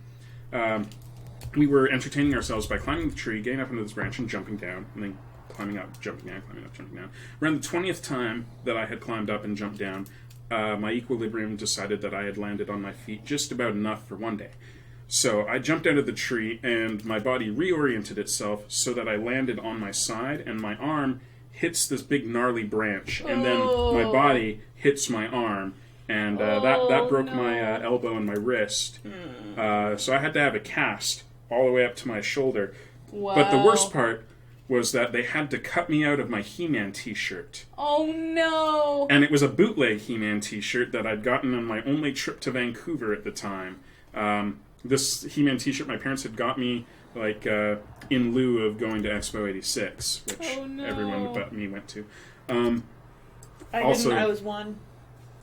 entertaining ourselves by climbing the tree, getting up into this branch, and jumping down, and then climbing up, jumping down, climbing up, jumping down. Around the 20th time that I had climbed up and jumped down, my equilibrium decided that I had landed on my feet just about enough for one day. So I jumped out of the tree, and my body reoriented itself so that I landed on my side, and my arm hits this big gnarly branch, and then my body hits my arm, and that broke my elbow and my wrist. So I had to have a cast all the way up to my shoulder. Wow. But the worst part was that they had to cut me out of my He-Man t-shirt. Oh, no! And it was a bootleg He-Man t-shirt that I'd gotten on my only trip to Vancouver at the time. This He-Man t-shirt my parents had got me in lieu of going to Expo 86, which everyone but me went to. I also, didn't. I was one.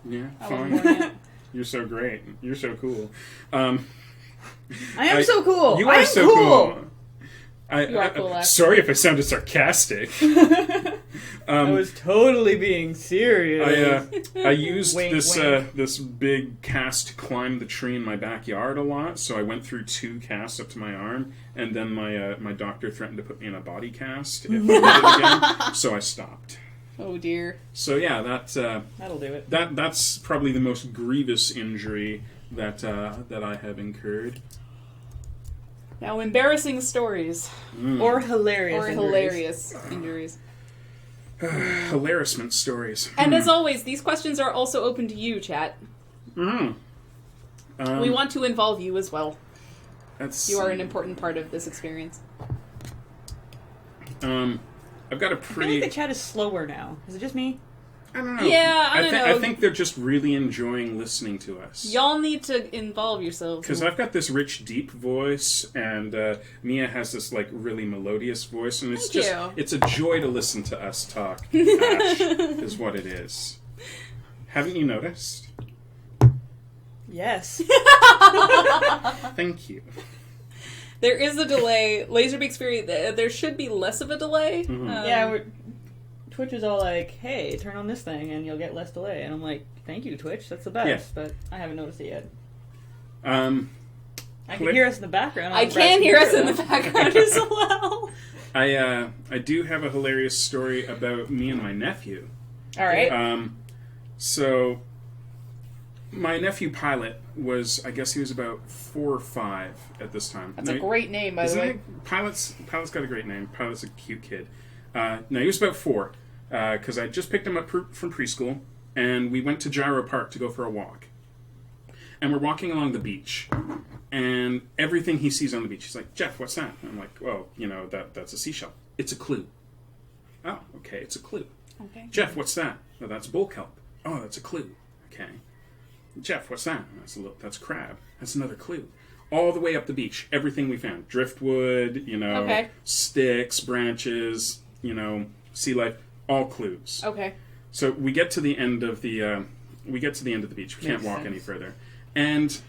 Yeah, I fine. was one, yeah. You're so great. You're so cool. I am so cool. You are so cool. You are cool, actually. Sorry if I sounded sarcastic. I was totally being serious. I used Wink, this wink. this big cast to climb the tree in my backyard a lot, so I went through 2 casts up to my arm, and then my doctor threatened to put me in a body cast if I did it again, so I stopped. Oh dear. So yeah, That'll do it. That's probably the most grievous injury that I have incurred. Now, embarrassing stories. Or hilarious. Or hilarious injuries. Hilariousment stories. And as always, these questions are also open to you, chat. We want to involve you as well. You are an important part of this experience. I've got a I feel pretty... like the chat is slower now. Is it just me? I don't know. Yeah, I don't know. I think they're just really enjoying listening to us. Y'all need to involve yourselves. Because I've got this rich, deep voice, and Mia has this really melodious voice, and it's a joy to listen to us talk. Ash is what it is. Haven't you noticed? Yes. Thank you. There is a delay. Laserbeak's Fury, there should be less of a delay. Mhm. Yeah, Twitch is all like, hey, turn on this thing and you'll get less delay. And I'm like, thank you, Twitch. That's the best. Yeah. But I haven't noticed it yet. I Click. can hear us in the background. I can hear us in the background as well. I do have a hilarious story about me and my nephew. All right. So, my nephew Pilot was, I guess he was about 4 or 5 at this time. That's a great name, by the way. Pilot's got a great name. Pilot's a cute kid. No, he was about 4, because I just picked him up from preschool, and we went to Gyro Park to go for a walk. And we're walking along the beach, and everything he sees on the beach, he's like, Geoff, what's that? And I'm like, well, that's a seashell. It's a clue. Oh, okay, it's a clue. Okay. Geoff, what's that? Oh, that's bull kelp. Oh, that's a clue. Okay. Geoff, what's that? That's crab. That's another clue. All the way up the beach, everything we found. Driftwood, Okay. sticks, branches, sea life, all clues. Okay. So we get to the end of the beach. We can't Makes walk sense. any further. And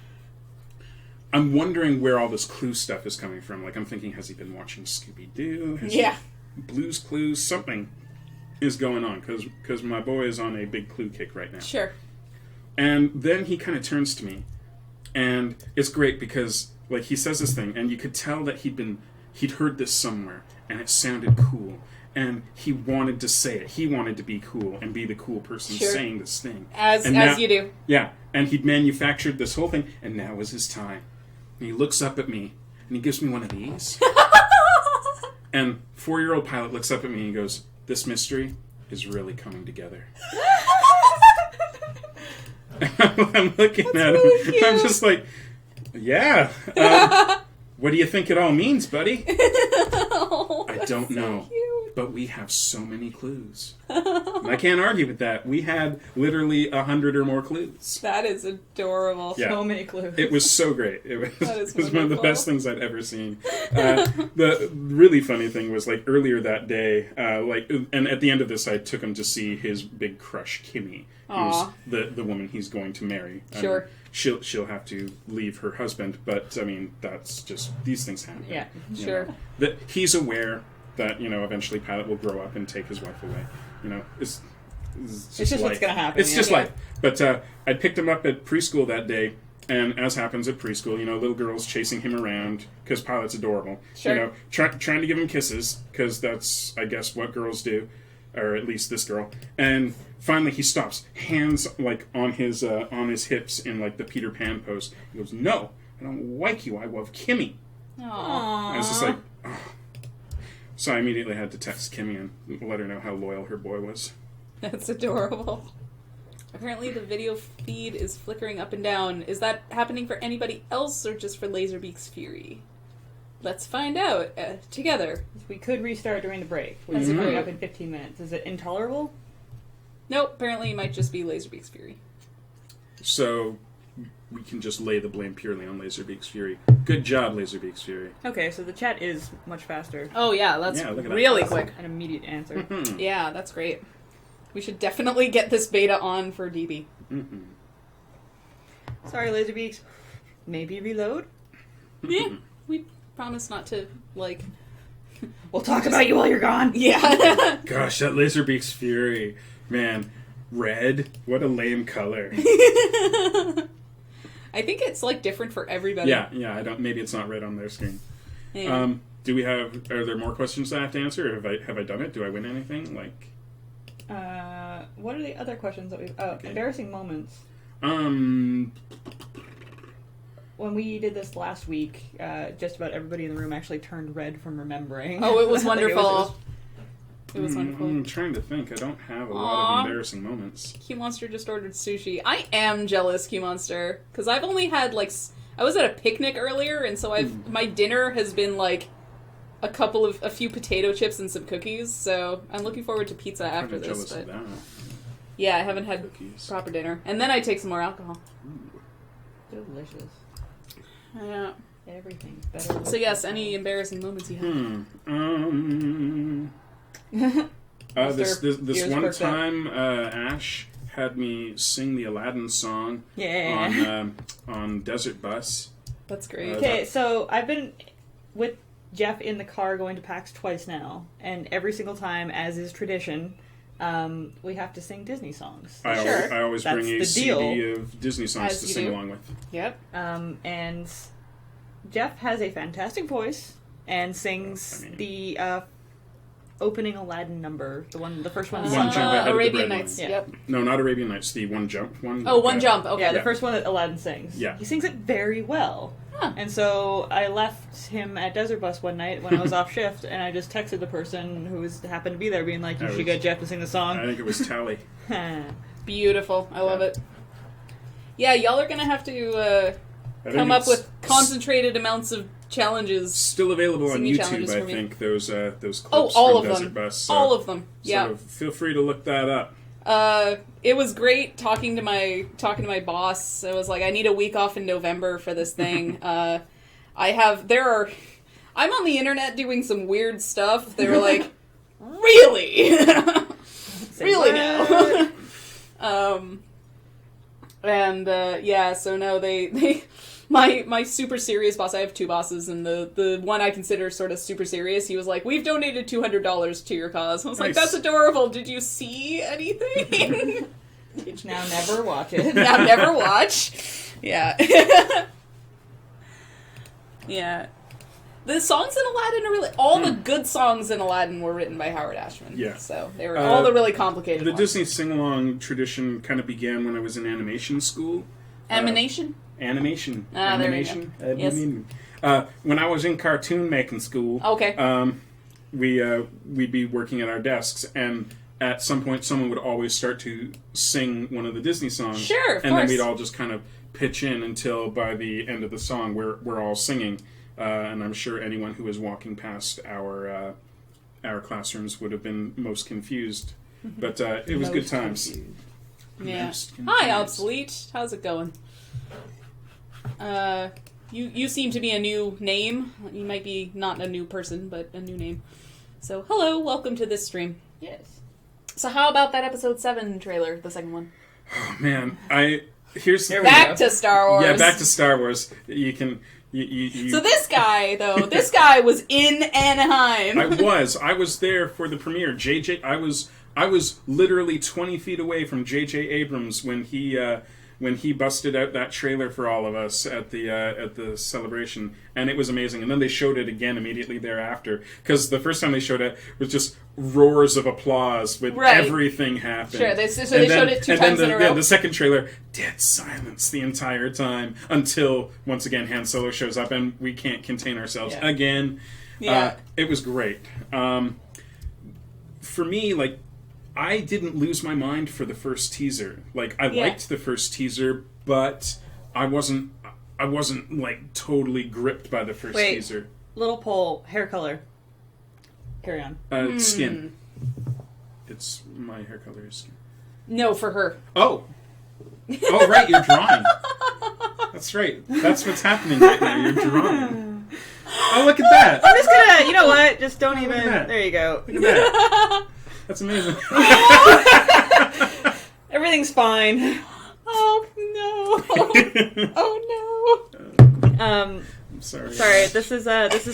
I'm wondering where all this clue stuff is coming from. Like, I'm thinking, has he been watching Scooby-Doo? Yeah. Blue's Clues? Something is going on, because my boy is on a big clue kick right now. Sure. And then he kind of turns to me, and it's great because, like, he says this thing, and you could tell that he'd heard this somewhere, and it sounded cool. And he wanted to say it. He wanted to be cool and be the cool person Sure. saying this thing. As now, you do. Yeah, and he'd manufactured this whole thing, and now was his time. And he looks up at me, and he gives me one of these. And 4-year-old Pilot looks up at me and he goes, this mystery is really coming together. I'm looking at him. really cute. I'm just like, yeah. What do you think it all means, buddy? Oh, I don't so know. cute. But we have so many clues. And I can't argue with that. We had literally 100 or more clues. That is adorable. Yeah. So many clues. It was so great. It That is was one of the wonderful. best things I'd ever seen. The really funny thing was, like, earlier that day, and at the end of this, I took him to see his big crush, Kimmy, who's Aw. the woman he's going to marry. Sure. She'll have to leave her husband, but I mean, that's just, these things happen. Yeah. you Sure. know. That he's aware that eventually Pilot will grow up and take his wife away. It's It's just life. what's gonna happen. It's yeah. just life. But I picked him up at preschool that day, and as happens at preschool, little girls chasing him around because Pilot's adorable. Sure. Trying to give him kisses because that's, I guess, what girls do, or at least this girl. And finally, he stops, hands like on his hips in like the Peter Pan pose. He goes, "No, I don't like you. I love Kimmy." Aw. I was just like, oh. So I immediately had to text Kimmy and let her know how loyal her boy was. That's adorable. Apparently the video feed is flickering up and down. Is that happening for anybody else or just for Laserbeak's Fury? Let's find out together. We could restart during the break. We're That's coming great. up in 15 minutes. Is it intolerable? Nope, apparently it might just be Laserbeak's Fury. So we can just lay the blame purely on Laserbeak's Fury. Good job, Laserbeak's Fury. Okay, so the chat is much faster. Oh yeah, that's Yeah, look at that. really quick. An immediate answer. Hmm. Yeah, that's great. We should definitely get this beta on for DB. Mm-mm. Sorry, Laserbeaks. Maybe reload? Yeah, we promise not to, like... We'll talk about you while you're gone. Yeah. Gosh, that Laserbeak's Fury. Man, red? What a lame color. I think it's, like, different for everybody. Yeah, I don't. Maybe it's not red on their screen. Yeah. Are there more questions I have to answer? Or have I done it? Do I win anything? Like, What are the other questions that we've... Oh, Okay. embarrassing moments. um, When we did this last week, just about everybody in the room actually turned red from remembering. Oh, it was Like, wonderful. It was wonderful. I'm trying to think. I don't have a lot Aw. of embarrassing moments. Q Monster just ordered sushi. I am jealous, Q Monster, because I've only had like I was at a picnic earlier, and so my dinner has been like a few potato chips and some cookies. So I'm looking forward to pizza I'm after kinda this. jealous of But that. yeah, I haven't had Cookies. proper dinner, and then I take some more alcohol. Delicious. Yeah. Everything's better. So yes, any embarrassing moments you have? This Ears one perked up. time, Ash had me sing the Aladdin song on Desert Bus. That's great. Okay, so I've been with Geoff in the car going to PAX twice now, and every single time, as is tradition, we have to sing Disney songs. I always That's bring a the deal. CD of Disney songs As to you sing do. along with. Yep. And Geoff has a fantastic voice and sings the opening Aladdin number, the first one. One Jump Ahead of the Arabian Bread Nights. Line. Yep. No, not Arabian Nights. The One Jump one. Oh, One Jump. Okay. Yeah, the Yeah. first one that Aladdin sings. Yeah. He sings it very well. Huh. And so I left him at Desert Bus one night when I was off shift, and I just texted the person who happened to be there, being like, "You should get Geoff to sing the I song." think it was Tally. Beautiful. I love it. Yeah, y'all are gonna have to I think come up it's with concentrated amounts of challenges. Still available on Singing YouTube, challenges I for me. think, those clips Oh, all from of Desert them. Bus. So, All of them. Yeah. So feel free to look that up. It was great talking to my boss. I was like, I need a week off in November for this thing. I'm on the internet doing some weird stuff. They were like, really? Really now? So no, they my super serious boss, I have two bosses, and the one I consider sort of super serious, he was like, we've donated $200 to your cause. I was like, Nice. that's adorable. Did you see anything? Now never watch it. Now never watch. Yeah. Yeah. The songs in Aladdin are really... All the good songs in Aladdin were written by Howard Ashman. Yeah. So they were all the really complicated The ones. Disney sing-along tradition kind of began when I was in animation school. Animation? Animation. Ah, there you Animation. go. Yes. When I was in cartoon making school, Okay. we'd be working at our desks, and at some point someone would always start to sing one of the Disney songs. Sure, of and course. then we'd all just kind of pitch in until by the end of the song we're all singing. And I'm sure anyone who was walking past our classrooms would have been most confused. But it was good times. Yeah. Most Hi, confused. Obsolete. How's it going? You seem to be a new name. You might be not a new person, but a new name. So, hello, welcome to this stream. Yes. So how about that episode 7 trailer, the second one? Oh, man, here's the Back to Star Wars. Yeah, back to Star Wars. You can you. So this guy, though, this guy was in Anaheim. I was there for the premiere. I was literally 20 feet away from J.J. Abrams when he busted out that trailer for all of us at the celebration, and it was amazing. And then they showed it again immediately thereafter, because the first time they showed it was just roars of applause with everything happening. Sure, they showed it two times in a row. The second trailer, dead silence the entire time until once again Han Solo shows up, and we can't contain ourselves again. Yeah. It was great. For me, like, I didn't lose my mind for the first teaser. Like, I liked the first teaser, but I wasn't like totally gripped by the first teaser. Little poll, hair color. Carry on. Skin. It's my hair color is skin. No, for her. Oh, right, you're drawing. That's right. That's what's happening right now. You're drawing. Oh, look at that. I'm just gonna, you know what? Just don't even. that. There you go. Look at that. That's amazing. Everything's fine. Oh no! Oh I'm sorry. Sorry. This is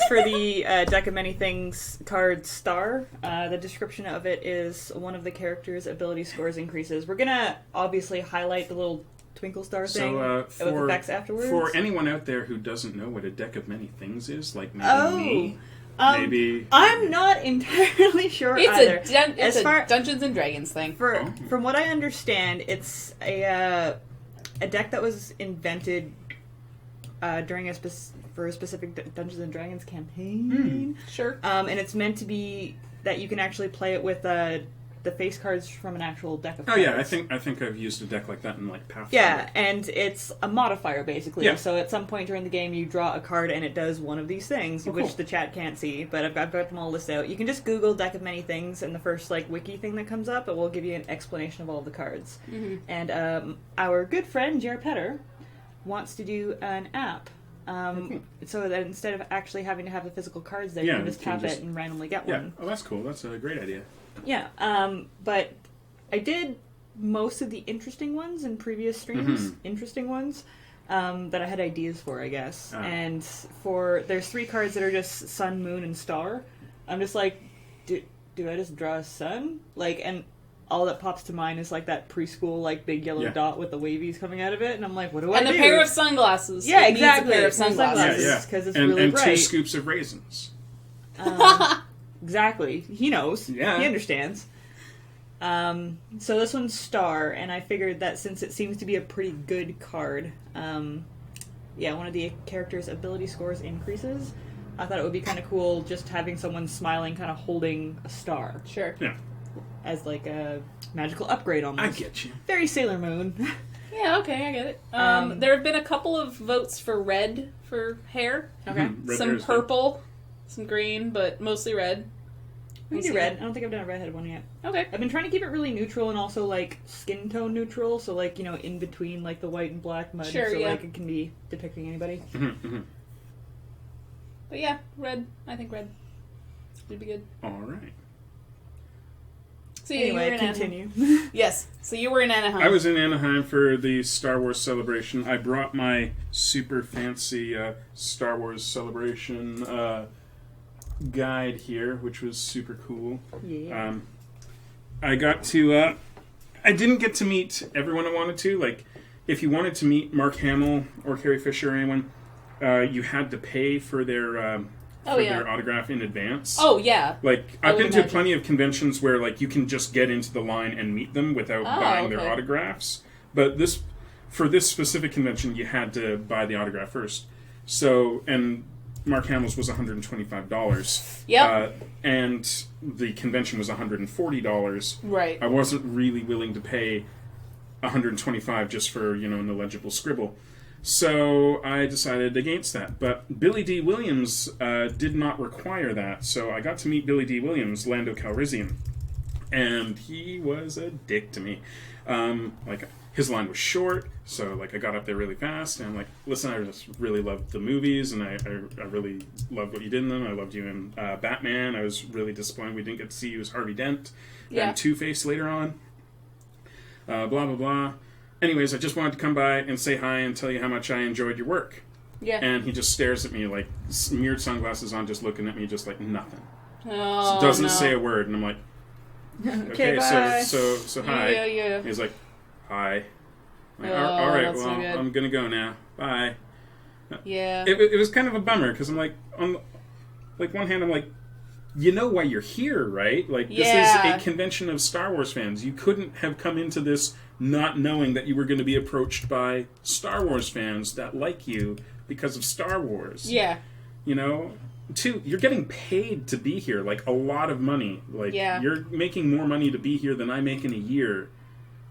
for the Deck of Many Things card Star. The description of it is one of the characters' ability scores increases. We're gonna obviously highlight the little twinkle star thing with effects afterwards. For anyone out there who doesn't know what a Deck of Many Things is, like maybe me, maybe I'm not entirely sure no! either. It's a Dungeons and Dragons thing. From what I understand, it's a deck that was invented during for a specific Dungeons and Dragons campaign. Sure. And it's meant to be that you can actually play it with the face cards from an actual deck of cards. Oh yeah, I think I've used a deck like that in like Pathfinder. Yeah, and it's a modifier basically. Yeah. So at some point during the game, you draw a card and it does one of these things, Oh, which cool. the chat can't see. But I've got them all listed out. You can just Google Deck of Many Things, and the first like wiki thing that comes up, it will give you an explanation of all the cards. Mm-hmm. And our good friend Jared Petter wants to do an app. So that instead of actually having to have the physical cards there, you can just tap it and randomly get Yeah. one. Oh, that's cool. That's a great idea. Yeah, but I did most of the interesting ones in previous streams. Mm-hmm. Interesting ones. That I had ideas for, I guess. Ah. And there's 3 cards that are just sun, moon, and star. I'm just like, do I just draw a sun? Like, and all that pops to mind is like that preschool, like, big yellow dot with the wavies coming out of it. And I'm like, what do I do? And a pair of sunglasses. Yeah, It exactly. Needs a pair of sunglasses. Yeah, Because it's and, really and bright. 2 scoops of raisins. Exactly. He knows. Yeah. He understands. So this one's star, and I figured that since it seems to be a pretty good card, one of the character's ability scores increases. I thought it would be kind of cool just having someone smiling, kind of holding a star. Sure. Yeah. As like a magical upgrade almost. I get you. Very Sailor Moon. Yeah, okay, I get it. There have been a couple of votes for red for hair. Okay. Red Some hair's purple, some green, but mostly red. We can do red. I don't think I've done a redhead one yet. Okay. I've been trying to keep it really neutral and also like skin tone neutral, so like, you know, in between like the white and black mud, Sure, so yeah. like it can be depicting anybody. But yeah, red. I think red would be good. All right. So yeah, you were Anyway, in continue. Anaheim. Yes. So you were in Anaheim. I was in Anaheim for the Star Wars celebration. I brought my super fancy Star Wars celebration guide here, which was super cool. Yeah. I got to... I didn't get to meet everyone I wanted to. Like, if you wanted to meet Mark Hamill or Carrie Fisher or anyone, you had to pay for their their autograph in advance. Oh, yeah. Like, I I've would been to imagine. plenty of conventions where, like, you can just get into the line and meet them without buying their autographs. But for this specific convention, you had to buy the autograph first. So, and Mark Hamill's was $125. Yep. And the convention was $140. Right. I wasn't really willing to pay $125 just for, you know, an illegible scribble. So I decided against that. But Billy D. Williams did not require that. So I got to meet Billy D. Williams, Lando Calrissian. And he was a dick to me. Like, his line was short, so, like, I got up there really fast, and I'm like, listen, I just really loved the movies, and I really loved what you did in them. I loved you in Batman. I was really disappointed we didn't get to see you as Harvey Dent and Two-Face later on. Blah, blah, blah. Anyways, I just wanted to come by and say hi and tell you how much I enjoyed your work. Yeah. And he just stares at me, like, mirrored sunglasses on, just looking at me, just like nothing. Oh, So doesn't no. say a word, and I'm like, Okay, bye. so hi. Yeah. He's like, hi. I'm like, Oh, all right, that's well, no good. I'm gonna go now. Bye. Yeah. It was kind of a bummer because I'm like, on like one hand, I'm like, you know why you're here, right? Like, this Yeah. is a convention of Star Wars fans. You couldn't have come into this not knowing that you were going to be approached by Star Wars fans that like you because of Star Wars. Yeah. You know? Two, you're getting paid to be here, like, a lot of money. Like, you're making more money to be here than I make in a year.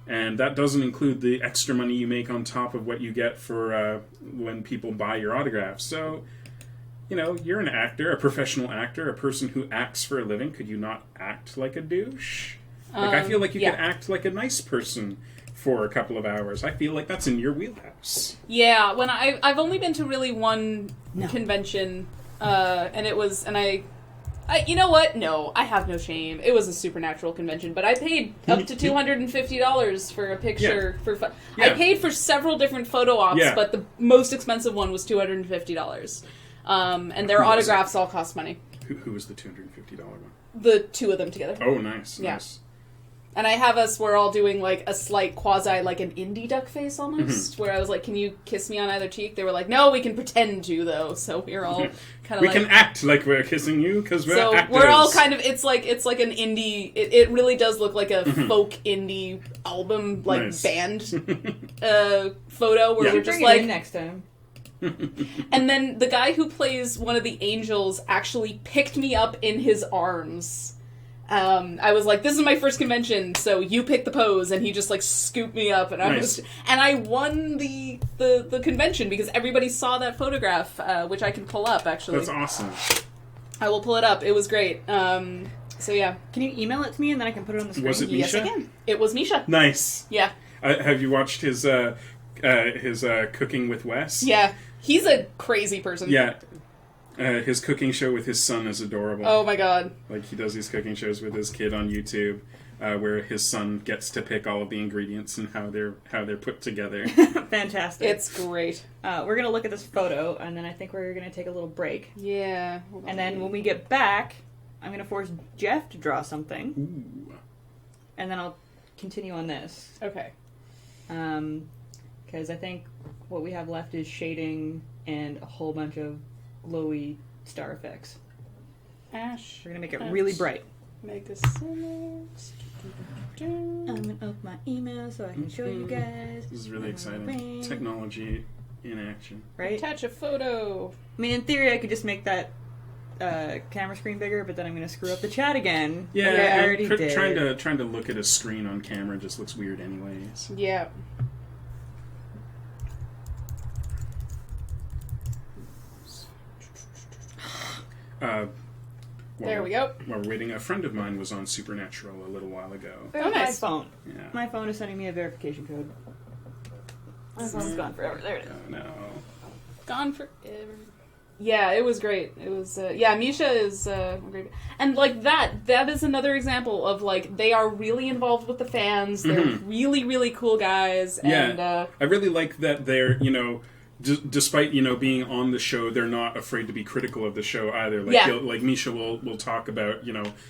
And that doesn't include the extra money you make on top of what you get for when people buy your autographs. So, you know, you're an actor, a professional actor, a person who acts for a living. Could you not act like a douche? Like, I feel like you could act like a nice person for a couple of hours. I feel like that's in your wheelhouse. Yeah, when I've only been to really one convention, and it was, and I you know what? No, I have no shame. It was a supernatural convention, but I paid up to $250 for a picture. I paid for several different photo ops, but the most expensive one was $250. And their autographs all cost money. Who was the $250 one? The two of them together. Oh, nice. Yeah. Nice. And I have us, we're all doing like a slight quasi, like an indie duck face almost, where I was like, can you kiss me on either cheek? They were like, no, we can pretend to though. So we're all kind of we like... can act like we're kissing you because we're actors. We're all kind of, it's like an indie, it really does look like a folk indie album, like band photo where we're just Bring it like... in next time. And then the guy who plays one of the angels actually picked me up in his arms. I was like, this is my first convention, so you pick the pose, and he just like scooped me up, and I won the convention because everybody saw that photograph, which I can pull up actually. That's awesome. I will pull it up. It was great. So yeah. Can you email it to me and then I can put it on the screen? Was it Yes, I Misha? can. It was Misha. Nice. Yeah. Have you watched his Cooking with Wes? Yeah. He's a crazy person. Yeah. His cooking show with his son is adorable. Oh my god. Like, he does these cooking shows with his kid on YouTube, where his son gets to pick all of the ingredients and how they're put together. Fantastic. It's great. We're gonna look at this photo, and then I think we're gonna take a little break. Yeah. And then when we get back, I'm gonna force Geoff to draw something, Ooh. and then I'll continue on this. Okay. Because I think what we have left is shading and a whole bunch of glowy star effects. Ash. We're gonna make it really bright. MegaCynics. I'm gonna open my email so I can show you guys. This is really exciting. Technology in action. Right? Attach a photo. I mean, in theory, I could just make that camera screen bigger, but then I'm gonna screw up the chat again. Yeah, Like I and already did. trying to look at a screen on camera just looks weird anyways. Yeah. There we go. While we're waiting, a friend of mine was on Supernatural a little while ago. Oh, nice. My phone. Yeah. My phone is sending me a verification code. My phone's gone forever. There it is. Oh, no. Gone forever. Yeah, it was great. It was, yeah, Misha is great. And, like, that is another example of, like, they are really involved with the fans. They're really, really cool guys. Yeah. And, I really like that they're, despite, being on the show, they're not afraid to be critical of the show either. Like, Yeah. like Misha will talk about,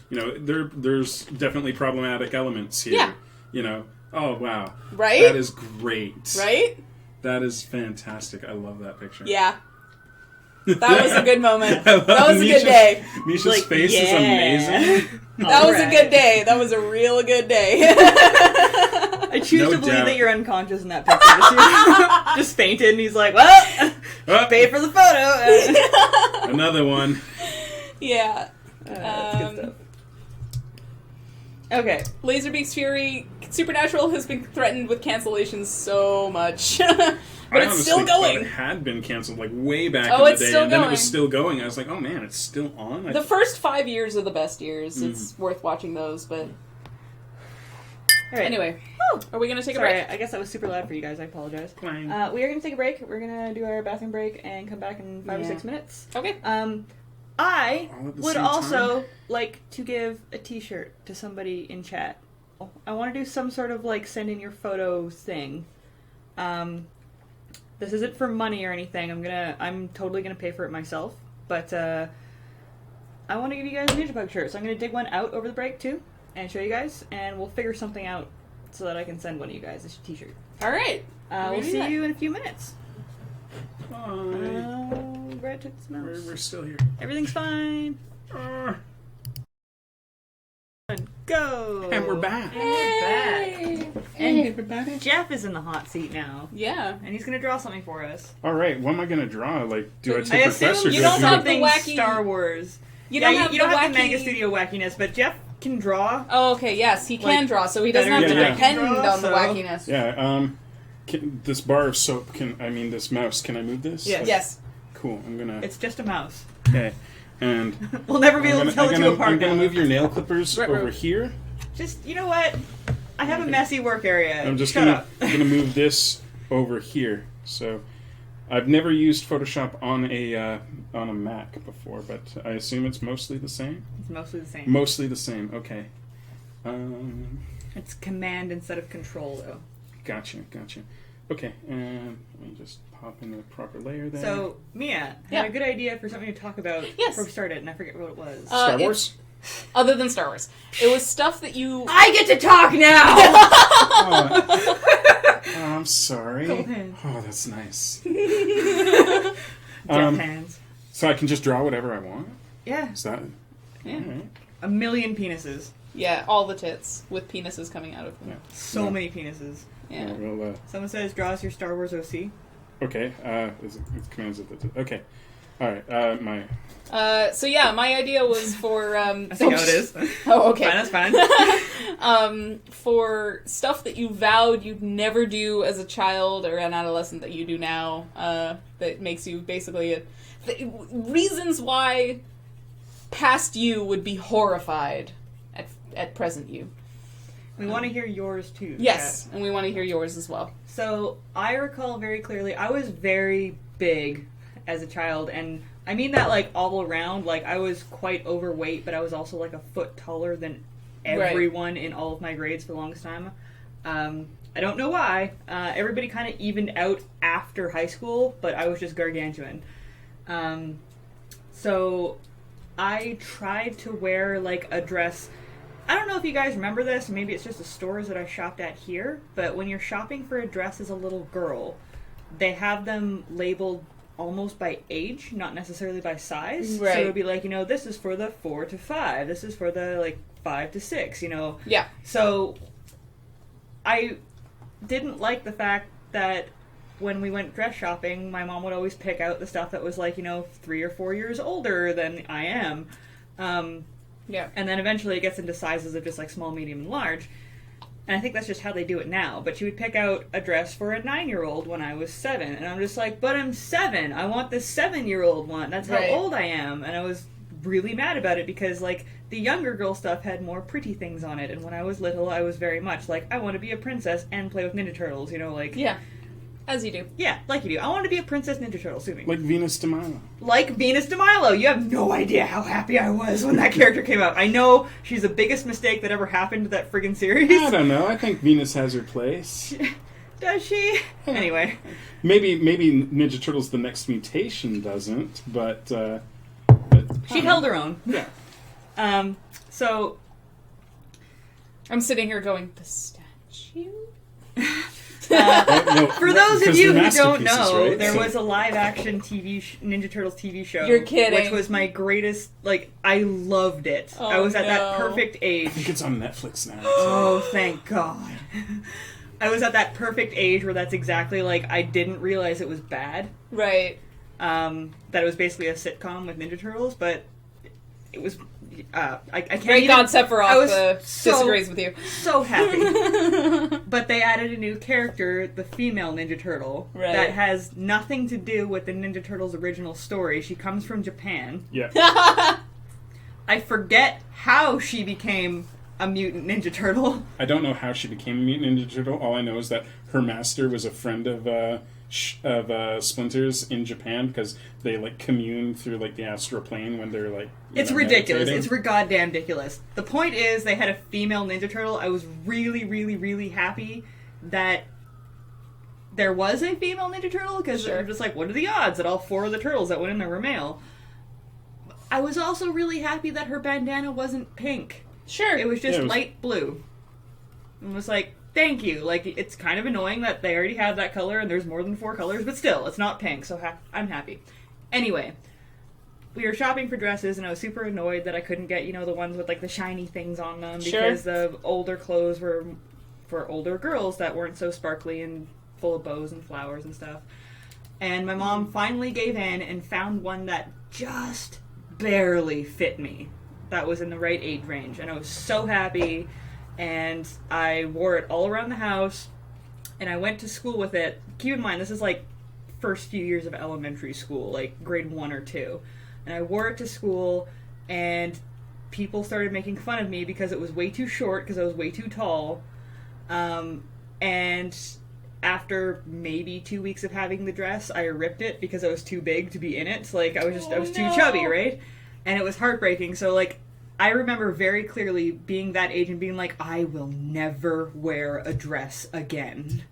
there's definitely problematic elements here. Yeah. Oh, wow. Right? That is great. right? That is fantastic. I love that picture. Yeah. That was a good moment. I love That was a Misha's- good day. Misha's Like, face is yeah. amazing. That was a Alright. good day. That was a real good day. I choose No to believe doubt. that you're unconscious in that picture. Just fainted, and he's like, well, Oh, pay for the photo. another one. Yeah. That's good stuff. Okay. Laserbeak's Fury, Supernatural has been threatened with cancellations so much. But I it's honestly still going. thought it had been canceled like way back Oh, in the it's day, still and then it going. was still going. I was like, oh man, it's still on. The first 5 years are the best years. It's worth watching those, but... All right. Anyway, are we going to take a Sorry, break? I guess that was super loud for you guys. I apologize. Clang. We are going to take a break. We're going to do our bathroom break and come back in 5 or 6 minutes. Okay. I All at the would same also time? like to give a t-shirt to somebody in chat. I want to do some sort of like send in your photos thing. This isn't for money or anything. I'm totally gonna pay for it myself. But I want to give you guys a Ninja Pug shirt, so I'm gonna dig one out over the break too and show you guys, and we'll figure something out so that I can send one of you guys a t-shirt. All right. We'll Maybe see that. you in a few minutes. Bye. Brad took the mouse. We're still here. Everything's fine. Go. And we're back. Hey. And everybody. Geoff is in the hot seat now, Yeah. and he's gonna draw something for us. All right, what am I gonna draw? Like, do I I take assume requests or you do don't I have do the the wacky- Star Wars. You Yeah, don't have you don't the have wacky... the Mega Studio wackiness, but Geoff can draw. Oh, okay, yes, he can Like, draw, so he doesn't have better to than I depend can draw, on the so- wackiness. Yeah, this bar of soap this mouse, can I move this? Yes. Like, Yes. Cool, I'm gonna... It's just a mouse. Okay, and... We'll never be able to tell the two apart I'm gonna now. move your nail clippers Right, over right. here. Just, you know what? I have a messy work area. I'm just Shut gonna up. I'm gonna move this over here. So, I've never used Photoshop on a Mac before, but I assume it's mostly the same. It's mostly the same. Mostly the same. Okay. It's command instead of control, though. Gotcha. Okay, and let me just pop in the proper layer there. So, Mia Yeah. had a good idea for something to talk about Yes. before we started, and I forget what it was. Star it's- Wars. Other than Star Wars. It was stuff that you... I get to talk now! Oh, I'm sorry. Cold hands. Oh, that's nice. Death hands. So I can just draw whatever I want. Yeah. Is that? Yeah. All right. A million penises. Yeah, all the tits with penises coming out of them. Yeah. So Yeah. many penises. Yeah. Well, Someone says, draw us your Star Wars OC. okay. It's commands of the. Okay. All right. My. So yeah, my idea was for I see how it is. Oh, okay. Fine, that's fine. For stuff that you vowed you'd never do as a child or an adolescent that you do now, that makes you basically reasons why past you would be horrified at present you. We want to hear yours, too. Yes, Kat. and we want to hear yours as well. So, I recall very clearly, I was very big as a child, and I mean that, like, all around. Like, I was quite overweight, but I was also, like, a foot taller than everyone in all of my grades for the longest time. I don't know why. Everybody kind of evened out after high school, but I was just gargantuan. So I tried to wear, like, a dress. I don't know if you guys remember this. Maybe it's just the stores that I shopped at here. But when you're shopping for a dress as a little girl, they have them labeled almost by age, not necessarily by size. Right. So it would be like, this is for the 4 to 5. This is for the, like, 5 to 6, Yeah. So I didn't like the fact that when we went dress shopping, my mom would always pick out the stuff that was, like, 3 or 4 years older than I am. Yeah. And then eventually it gets into sizes of just, like, small, medium, and large. And I think that's just how they do it now. But she would pick out a dress for a 9-year-old when I was 7. And I'm just like, but I'm 7. I want the 7-year-old one. That's how old I am. And I was really mad about it because, like, the younger girl stuff had more pretty things on it. And when I was little, I was very much like, I want to be a princess and play with Ninja Turtles, like... Yeah. As you do. Yeah, like you do. I want to be a Princess Ninja Turtle, sue me. Like Venus de Milo. Like Venus de Milo. You have no idea how happy I was when that character came out. I know she's the biggest mistake that ever happened to that friggin' series. I don't know. I think Venus has her place. Does she? Anyway. Maybe Ninja Turtles The Next Mutation doesn't, but She held her own. Yeah. So... I'm sitting here going, the statue? For those of you who don't know, right? there was a live-action Ninja Turtles TV show. You're kidding. Which was my greatest, like, I loved it. Oh, I was at that perfect age. I think it's on Netflix now. Oh, thank God. I was at that perfect age where that's exactly, like, I didn't realize it was bad. Right. That it was basically a sitcom with Ninja Turtles, but it was... I can't Great even... God Sephiroth disagrees with you. So happy. But they added a new character, the female Ninja Turtle, that has nothing to do with the Ninja Turtles' original story. She comes from Japan. Yeah. I forget how she became a mutant Ninja Turtle. I don't know how she became a mutant Ninja Turtle. All I know is that her master was a friend of Splinter's in Japan because they, like, commune through, like, the astral plane when they're, like, it's ridiculous. meditating. It's goddamn ridiculous. The point is, they had a female Ninja Turtle. I was really, really, really happy that there was a female Ninja Turtle because they're just like, what are the odds that all 4 of the turtles that went in there were male? I was also really happy that her bandana wasn't pink. Sure. It was just light blue. And was like, thank you. Like, it's kind of annoying that they already have that color and there's more than 4 colors, but still, it's not pink, so I'm happy. Anyway, we were shopping for dresses, and I was super annoyed that I couldn't get, the ones with, like, the shiny things on them, because the older clothes were for older girls that weren't so sparkly and full of bows and flowers and stuff. And my mom finally gave in and found one that just barely fit me. That was in the right age range, and I was so happy. And I wore it all around the house, and I went to school with it. Keep in mind, this is, like, first few years of elementary school, like, grade 1 or 2. And I wore it to school, and people started making fun of me because it was way too short, because I was way too tall. And after maybe 2 weeks of having the dress, I ripped it because I was too big to be in it. Like, I was too chubby, right? And it was heartbreaking, so, like, I remember very clearly being that age and being like, I will never wear a dress again.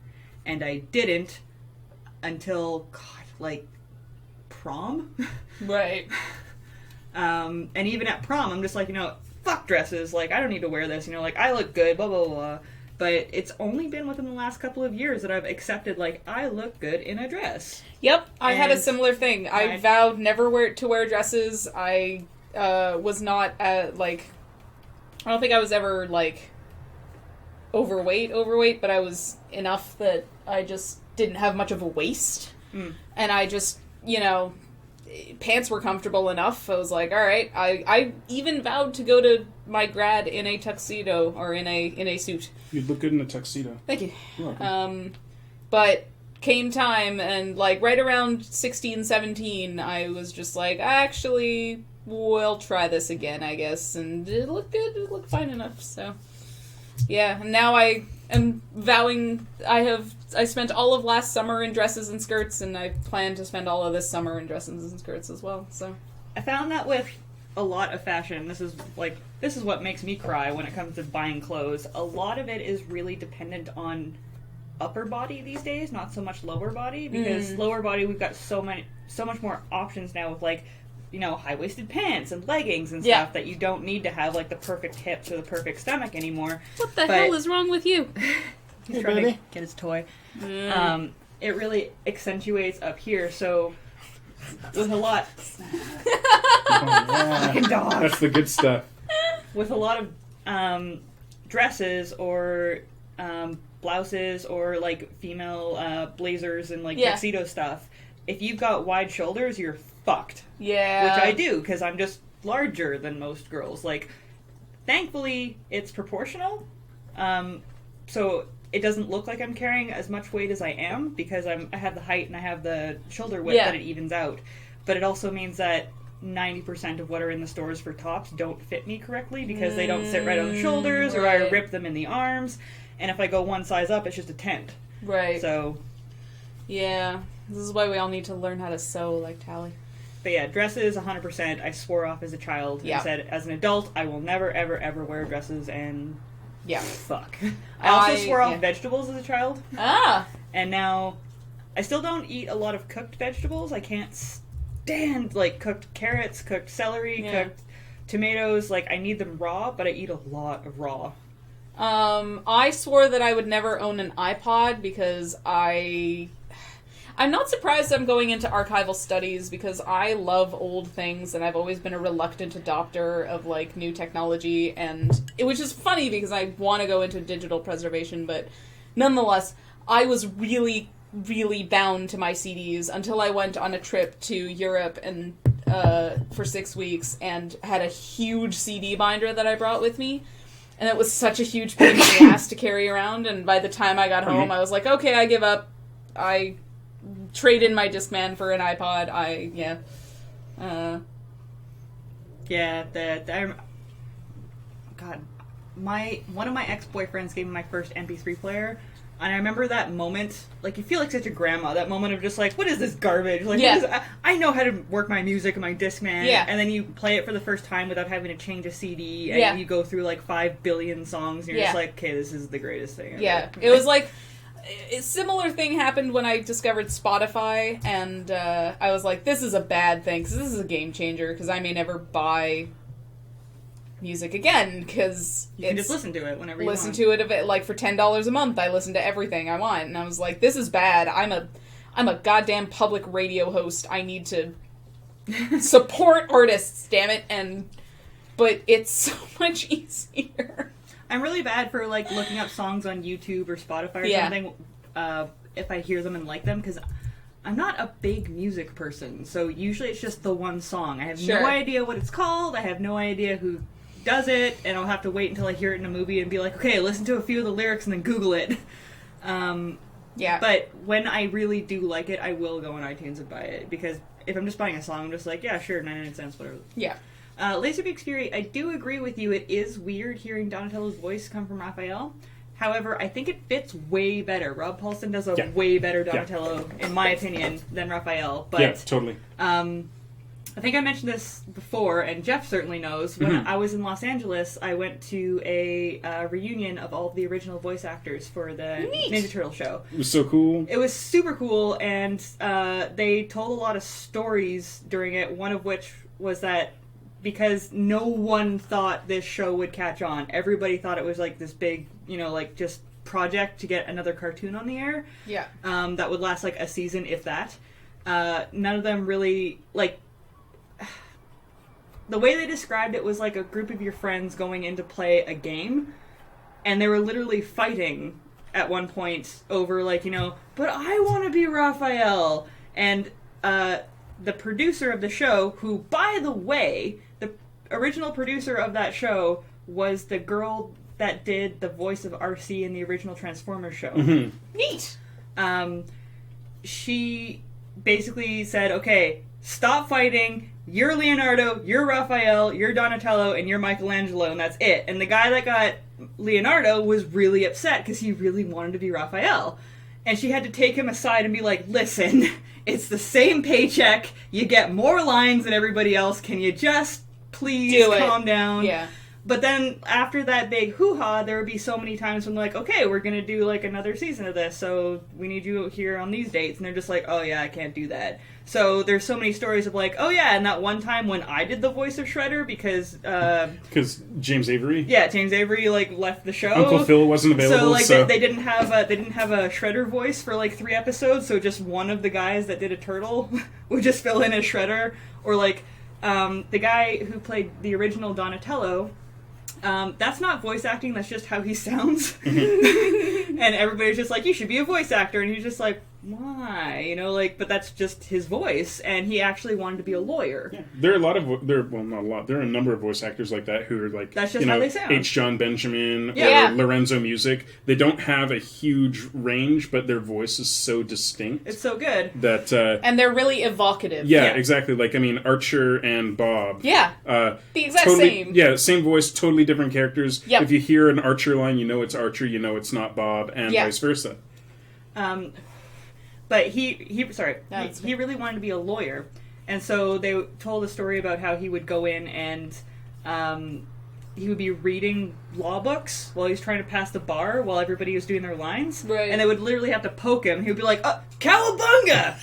And I didn't until, prom? Right. And even at prom, I'm just like, fuck dresses. Like, I don't need to wear this. I look good, blah, blah, blah. But it's only been within the last couple of years that I've accepted, like, I look good in a dress. Yep, I had a similar thing. I vowed never to wear dresses. I was not I don't think I was ever, like, overweight, but I was enough that I just didn't have much of a waist. And I just, pants were comfortable enough. I was like, all right. I even vowed to go to my grad in a tuxedo or in a suit. You'd look good in a tuxedo. Thank you. You're welcome. But came time, and, like, right around 16, 17, I was just like, we'll try this again, I guess. And it looked good. It looked fine enough, so. Yeah, and now I am vowing I spent all of last summer in dresses and skirts, and I plan to spend all of this summer in dresses and skirts as well, so. I found that with a lot of fashion, this is what makes me cry when it comes to buying clothes. A lot of it is really dependent on upper body these days, not so much lower body, because lower body we've got so much more options now with like, you know, high-waisted pants and leggings and stuff that you don't need to have like the perfect hips or the perfect stomach anymore. What the hell is wrong with you? He's trying to get his toy. It really accentuates up here, so with a lot fucking dog. That's the good stuff. With a lot of dresses or blouses or like female blazers and like tuxedo stuff, if you've got wide shoulders, you're fucked. Yeah. Which I do, because I'm just larger than most girls. Like, thankfully, it's proportional. So it doesn't look like I'm carrying as much weight as I am, because I have the height and I have the shoulder width that it evens out. But it also means that 90% of what are in the stores for tops don't fit me correctly, because they don't sit right on the shoulders, or I rip them in the arms. And if I go one size up, it's just a tent. Right. So. Yeah. This is why we all need to learn how to sew like Tally. But yeah, dresses, 100%. I swore off as a child and said, as an adult, I will never, ever, ever wear dresses, and fuck. I also swore off vegetables as a child. Ah! And now, I still don't eat a lot of cooked vegetables. I can't stand, like, cooked carrots, cooked celery, cooked tomatoes. Like, I need them raw, but I eat a lot of raw. I swore that I would never own an iPod because I'm not surprised I'm going into archival studies, because I love old things and I've always been a reluctant adopter of like new technology, which is funny because I want to go into digital preservation, but nonetheless, I was really, really bound to my CDs until I went on a trip to Europe and for 6 weeks and had a huge CD binder that I brought with me. And it was such a huge pain in the ass to carry around, and by the time I got home, I was like, okay, I give up. I trade in my Discman for an iPod. God, one of my ex-boyfriends gave me my first MP3 player, and I remember that moment, like, you feel like such a grandma, that moment of just like, what is this garbage? Like, I know how to work my music and my Discman, and then you play it for the first time without having to change a CD, and you go through like 5 billion songs, and you're just like, okay, this is the greatest thing ever. Yeah, it was like, a similar thing happened when I discovered Spotify, and I was like, this is a bad thing, because this is a game changer, because I may never buy music again, because you can just listen to it whenever you want. Listen to it, like, for $10 a month, I listen to everything I want, and I was like, this is bad. I'm a goddamn public radio host. I need to support artists, damn it, but it's so much easier. I'm really bad for, like, looking up songs on YouTube or Spotify or something if I hear them and like them, because I'm not a big music person, so usually it's just the one song. I have no idea what it's called, I have no idea who does it, and I'll have to wait until I hear it in a movie and be like, okay, listen to a few of the lyrics and then Google it. But when I really do like it, I will go on iTunes and buy it, because if I'm just buying a song, I'm just like, yeah, sure, 99 cents, whatever. Yeah. Laserbeak's Fury, I do agree with you. It is weird hearing Donatello's voice come from Raphael. However, I think it fits way better. Rob Paulson does a way better Donatello, in my opinion, than Raphael. But, totally. I think I mentioned this before, and Geoff certainly knows. When I was in Los Angeles, I went to a reunion of all of the original voice actors for the Ninja Turtle show. It was so cool. It was super cool, and they told a lot of stories during it, one of which was that because no one thought this show would catch on. Everybody thought it was like this big, like just project to get another cartoon on the air. Yeah. That would last like a season, if that. None of them really, like, the way they described it was like a group of your friends going in to play a game, and they were literally fighting at one point over, like, but I want to be Raphael. And the producer of the show, who, by the way, the original producer of that show was the girl that did the voice of RC in the original Transformers show. Mm-hmm. Neat! She basically said, okay, stop fighting. You're Leonardo, you're Raphael, you're Donatello, and you're Michelangelo, and that's it. And the guy that got Leonardo was really upset because he really wanted to be Raphael. And she had to take him aside and be like, listen, it's the same paycheck. You get more lines than everybody else. Can you just please calm down? Yeah. But then after that big hoo-ha, there would be so many times when like, okay, we're going to do like another season of this, so we need you here on these dates. And they're just like, oh yeah, I can't do that. So there's so many stories of like, oh yeah, and that one time when I did the voice of Shredder because James Avery? Yeah, James Avery like left the show. Uncle Phil wasn't available. So like They didn't have a Shredder voice for like 3 episodes, so just one of the guys that did a turtle would just fill in as Shredder. Or like the guy who played the original Donatello, that's not voice acting, that's just how he sounds. And everybody's just like, you should be a voice actor. And he's just like, why? You know, like, but that's just his voice. And he actually wanted to be a lawyer. Yeah. There are a lot of, well, not a lot, there are a number of voice actors like that who are like, that's just how they sound. H. John Benjamin or Lorenzo Music. They don't have a huge range, but their voice is so distinct. It's so good. That, and they're really evocative. Yeah, exactly. Like, I mean, Archer and Bob. Yeah. The exact same. Yeah, same voice, totally different characters. Yep. If you hear an Archer line, you know it's Archer, you know it's not Bob, and vice versa. But he really wanted to be a lawyer. And so they told a story about how he would go in and he would be reading law books while he was trying to pass the bar while everybody was doing their lines. Right. And they would literally have to poke him. He would be like, oh, cowabunga!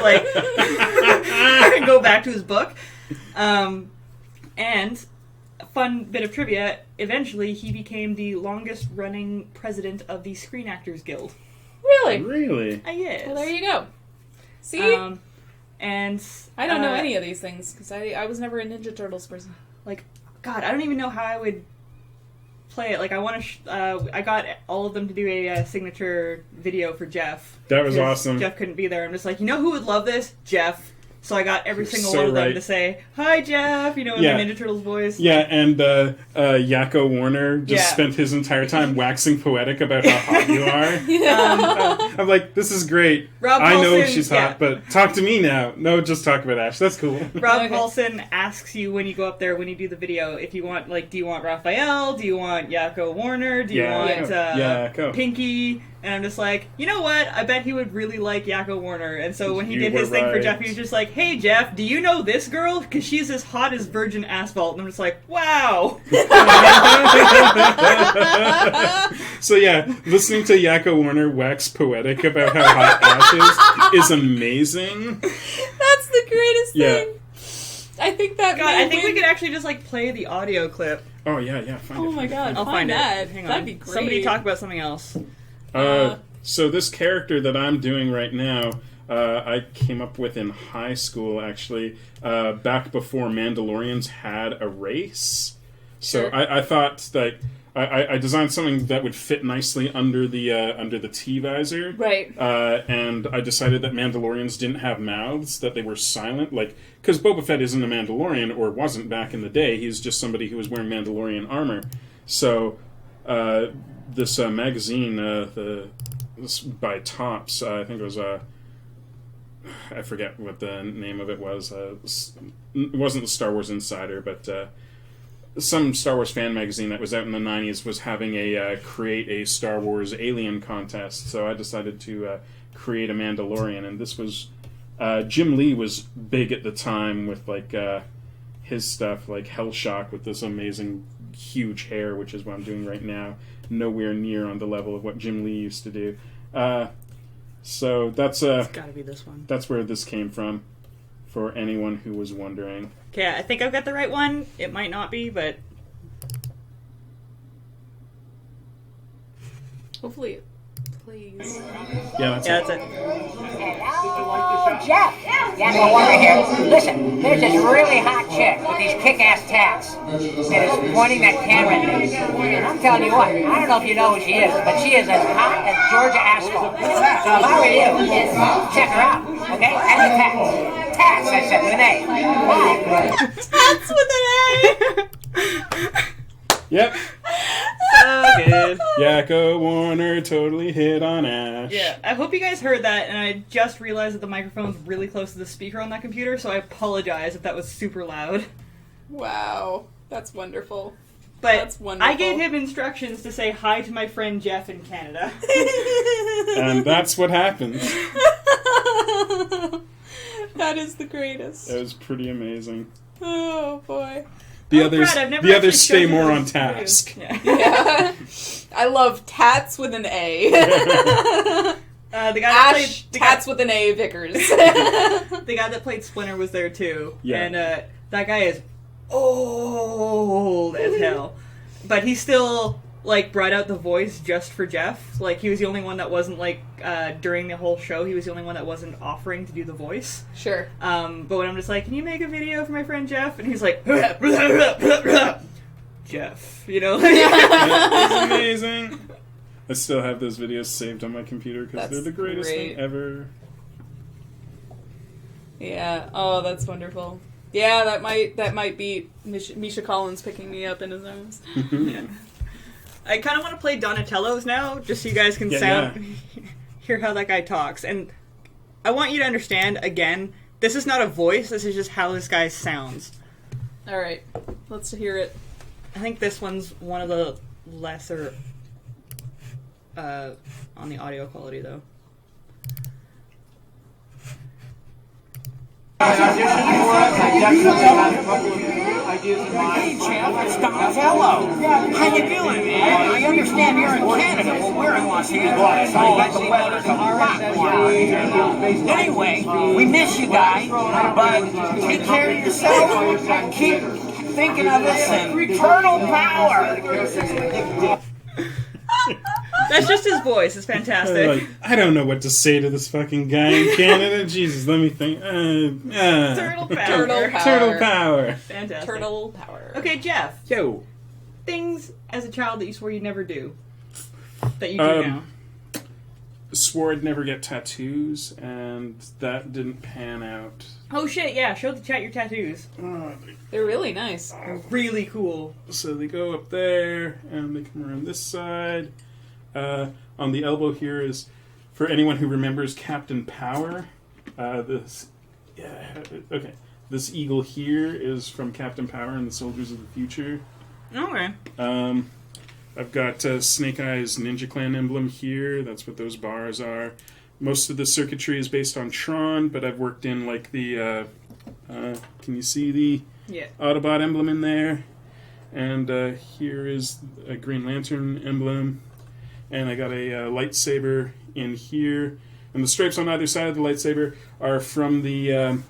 Like, and go back to his book. And a fun bit of trivia, eventually he became the longest running president of the Screen Actors Guild. Really? Really? Yes. Well, there you go. See? And I don't know any of these things, because I was never a Ninja Turtles person. Like, God, I don't even know how I would play it. Like, I want to... I got all of them to do a signature video for Geoff. That was awesome. Geoff couldn't be there. I'm just like, you know who would love this? Geoff. So I got every single one of them to say, hi, Geoff, you know, in the Ninja Turtles voice. Yeah, and Yakko Warner just spent his entire time waxing poetic about how hot you are. I'm like, this is great. Rob I know Paulson, she's hot, but talk to me now. No, just talk about Ash. That's cool. Rob Paulson asks you when you go up there, when you do the video, if you want, like, do you want Raphael? Do you want Yakko Warner? Do you want Pinky? And I'm just like, you know what? I bet he would really like Yakko Warner. And so when he did his thing for Geoff, he was just like, hey, Geoff, do you know this girl? Because she's as hot as virgin asphalt. And I'm just like, wow. So yeah, listening to Yakko Warner wax poetic about how hot Ash is amazing. That's the greatest thing. I think that we could actually just, like, play the audio clip. Oh, yeah. Oh my god, I'll find that. Hang on. That'd be great. Somebody talk about something else. So this character that I'm doing right now, I came up with in high school, actually, back before Mandalorians had a race. So I thought that I designed something that would fit nicely under the T-visor. Right. And I decided that Mandalorians didn't have mouths, that they were silent, like, because Boba Fett isn't a Mandalorian, or wasn't back in the day. He's just somebody who was wearing Mandalorian armor. So this magazine, this by Topps, I think it was I forget what the name of it was. It wasn't the Star Wars Insider, but some Star Wars fan magazine that was out in the 90s was having a create a Star Wars alien contest. So I decided to create a Mandalorian, and this was Jim Lee was big at the time with like his stuff, like Hellshock with this amazing huge hair, which is what I'm doing right now. Nowhere near on the level of what Jim Lee used to do. So that's it's gotta be this one. That's where this came from, for anyone who was wondering. Okay, I think I've got the right one. It might not be, but hopefully it plays. Yeah, that's it. Oh, Geoff! Yeah, no wonder here. Listen, there's this really hot chick with these kick-ass tats that is pointing that camera at me. And I'm telling you what, I don't know if you know who she is, but she is as hot as Georgia asphalt. So if I were you, check her out, okay? And the tats. Tats, I said, with an A. Why? Tats with an A! Yep. So good. Yakko Warner totally hit on Ash. Yeah, I hope you guys heard that, and I just realized that the microphone's really close to the speaker on that computer, so I apologize if that was super loud. Wow, that's wonderful. But That's wonderful. I gave him instructions to say hi to my friend Geoff in Canada. And that's what happened. That is the greatest. It was pretty amazing. Oh boy. The Oh, others, Brad, I've never the actually others stay shown you more those on videos. task. Yeah. Yeah. I love Tats with an A. The guy that Ash played Tats with an A Vickers. the guy that played Splinter was there too. Yeah. And that guy is old as hell. But he still like brought out the voice just for Geoff. Like he was the only one that wasn't like during the whole show, he was the only one that wasn't offering to do the voice. Sure. But when I'm just like, can you make a video for my friend Geoff? And he's like, Geoff, you know? It's amazing. I still have those videos saved on my computer because That's they're the greatest great. thing ever. Yeah. Oh, that's wonderful. Yeah, that might beat Misha Collins picking me up in his arms. Yeah. I kind of want to play Donatello's now, just so you guys can hear how that guy talks. And I want you to understand, again, this is not a voice, this is just how this guy sounds. All right, let's hear it. I think this one's one of the lesser on the audio quality, though. Hey, Geoff, it's Donatello. How you doing, man? I understand you're in Canada. Well, we're in Los Angeles. I bet the weather's a lot warmer. Anyway, we miss you guys, but take care of yourself. Keep thinking of us and turtle power. That's just his voice, it's fantastic. Like, I don't know what to say to this fucking guy in Canada. Jesus, let me think. Turtle power. Turtle power. Turtle power. Fantastic. Turtle power. Okay, Geoff. Yo. Things as a child that you swore you'd never do. That you do now. Swore I'd never get tattoos, and that didn't pan out. Oh shit, yeah, show the chat your tattoos. They're really nice. They're really cool. So they go up there, and they come around this side. On the elbow here is, for anyone who remembers Captain Power, this eagle here is from Captain Power and the Soldiers of the Future. Okay. I've got Snake Eye's Ninja Clan emblem here. That's what those bars are. Most of the circuitry is based on Tron, but I've worked in like the can you see the Autobot emblem in there? And here is a Green Lantern emblem. And I got a lightsaber in here. And the stripes on either side of the lightsaber are from the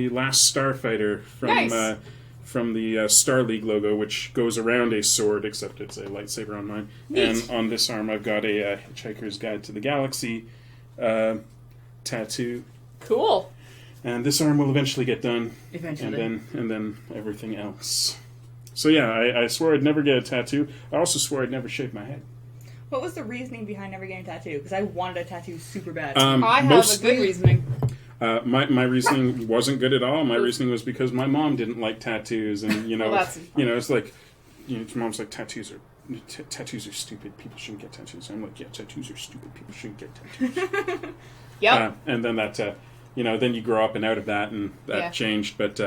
Last Starfighter from the Star League logo, which goes around a sword, except it's a lightsaber on mine. Neat. And on this arm, I've got a Hitchhiker's Guide to the Galaxy tattoo. Cool. And this arm will eventually get done. Eventually. And then everything else. So yeah, I swore I'd never get a tattoo. I also swore I'd never shave my head. What was the reasoning behind never getting a tattoo? Because I wanted a tattoo super bad. I have a good reasoning. My reasoning wasn't good at all. My reasoning was because my mom didn't like tattoos, and it's like, your mom's like, tattoos are stupid. People shouldn't get tattoos. I'm like, yeah, tattoos are stupid. People shouldn't get tattoos. Yep. And then that, then you grow up and out of that, and that changed. But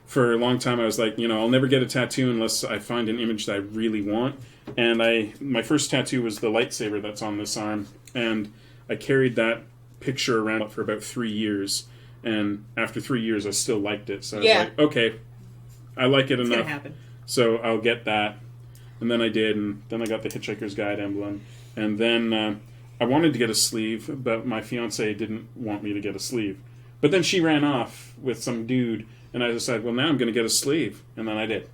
for a long time, I was like, I'll never get a tattoo unless I find an image that I really want. And my first tattoo was the lightsaber that's on this arm, and I carried that picture around for about 3 years, and after 3 years I still liked it, so I was like, okay, I like it enough, so I'll get that. And then I did, and then I got the Hitchhiker's Guide emblem, and then I wanted to get a sleeve, but my fiance didn't want me to get a sleeve, but then she ran off with some dude, and I decided, well, now I'm going to get a sleeve, and then I did.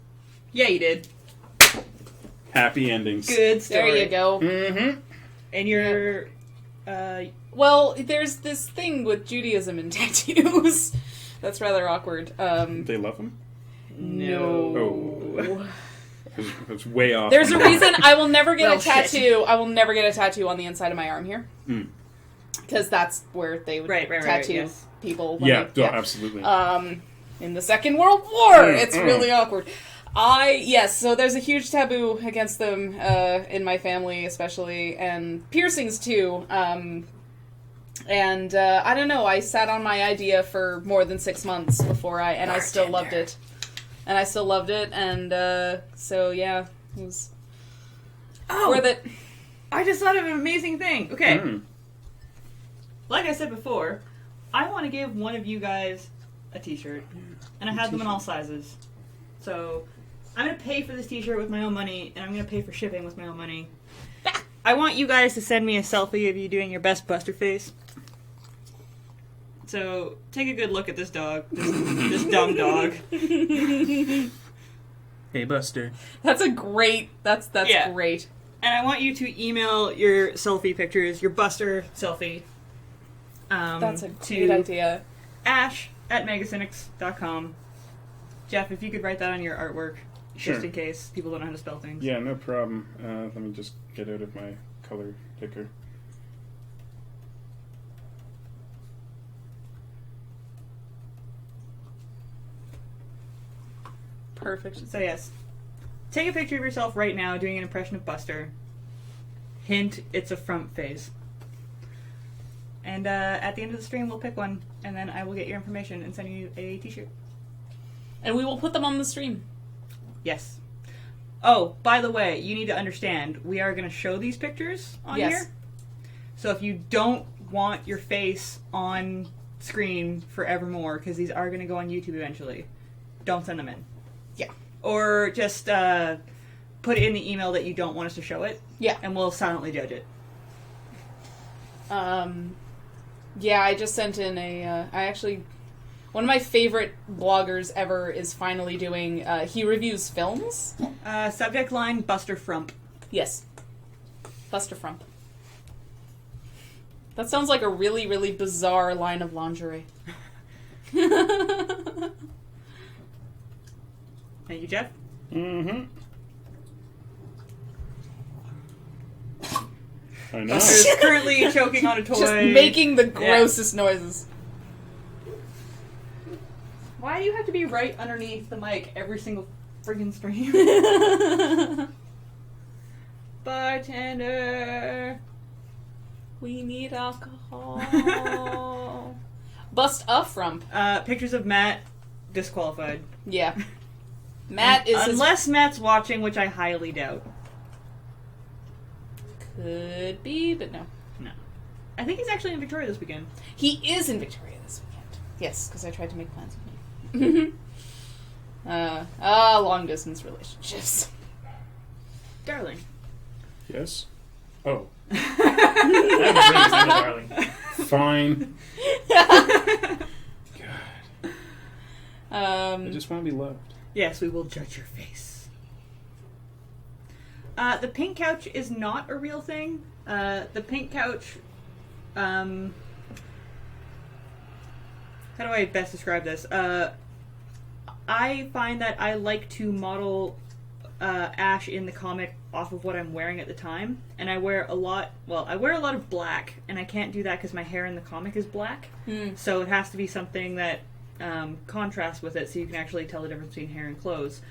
Yeah, you did. Happy endings. Good story. There you go. Mm-hmm. And you're... Well, there's this thing with Judaism and tattoos. That's rather awkward. They love them? No. Oh. That's way off. There's a reason I will never get a Shit. tattoo. I will never get a tattoo on the inside of my arm here. Because that's where they would tattoo people. When absolutely. In the Second World War, it's really awkward. So there's a huge taboo against them in my family, especially, and piercings too. I don't know. I sat on my idea for more than 6 months before I still loved it. and I still loved it, and so yeah, it was Oh, worth it. I just thought of an amazing thing. Okay. Mm. Like I said before, I want to give one of you guys a t-shirt. And I have them in all sizes. So, I'm going to pay for this t-shirt with my own money, and I'm going to pay for shipping with my own money. I want you guys to send me a selfie of you doing your best Buster face. So, take a good look at this dog. This dumb dog. Hey, Buster. That's great. That's Yeah. great. And I want you to email your selfie pictures, your Buster selfie. That's a to great idea. ash@megacynics.com. Geoff, if you could write that on your artwork, Sure. just in case people don't know how to spell things. Yeah, no problem. Let me just get out of my color picker. Perfect. So yes, take a picture of yourself right now doing an impression of Buster. Hint, it's a front face. And at the end of the stream, we'll pick one, and then I will get your information and send you a t-shirt. And we will put them on the stream. Yes. Oh, by the way, you need to understand, we are going to show these pictures on Yes. here. So if you don't want your face on screen forevermore, because these are going to go on YouTube eventually, don't send them in. Yeah. Or just put it in the email that you don't want us to show it, Yeah. and we'll silently judge it. Yeah, I just sent in one of my favorite bloggers ever is finally doing, he reviews films. Subject line, Buster Frump. Yes. Buster Frump. That sounds like a really, really bizarre line of lingerie. Thank you, Geoff. Mm-hmm. I know. Buster is currently choking on a toy. Just making the grossest noises. Why do you have to be right underneath the mic every single friggin' stream? Bartender. We need alcohol. Bust a frump. Pictures of Matt disqualified. Yeah. Matt is Unless Matt's watching, which I highly doubt. could be, but no. No. I think he's actually in Victoria this weekend. He is in Victoria this weekend. Yes, because I tried to make plans with him. Long distance relationships. Darling. Yes? Oh. Darling. Fine. God. I just want to be loved. Yes, we will judge your face. The pink couch is not a real thing. The pink couch, how do I best describe this? I find that I like to model Ash in the comic off of what I'm wearing at the time, and I wear a lot of black, and I can't do that because my hair in the comic is black, so it has to be something that contrasts with it so you can actually tell the difference between hair and clothes.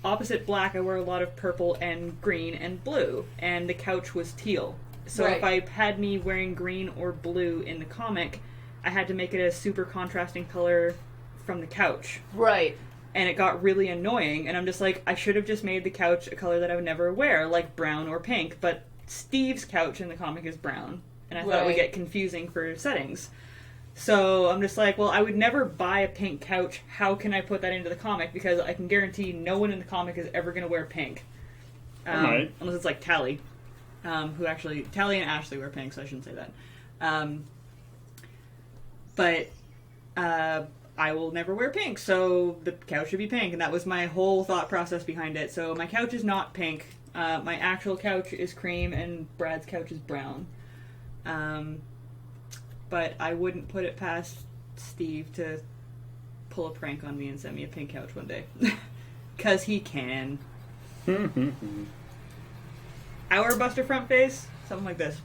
Opposite black, I wear a lot of purple and green and blue, and the couch was teal. So Right. if I had me wearing green or blue in the comic, I had to make it a super contrasting color from the couch. Right. And it got really annoying, and I'm just like, I should have just made the couch a color that I would never wear, like brown or pink, but Steve's couch in the comic is brown, and I thought it would Right. get confusing for settings. So I'm just like, well, I would never buy a pink couch. How can I put that into the comic? Because I can guarantee no one in the comic is ever going to wear pink. Right. Unless it's like Tally, Tally and Ashley wear pink, so I shouldn't say that. But I will never wear pink, so the couch should be pink, and that was my whole thought process behind it. So my couch is not pink. My actual couch is cream, and Brad's couch is brown. But I wouldn't put it past Steve to pull a prank on me and send me a pink couch one day. 'Cause he can. Our Buster front face? Something like this.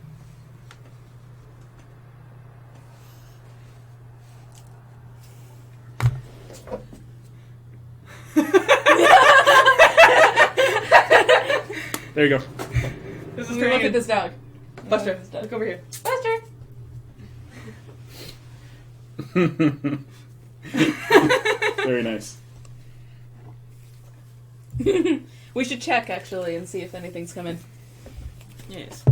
There you go. This is Look great. at this dog. Buster, This dog. look over here. Buster! Very nice. We should check, actually, and see if anything's coming. Yes.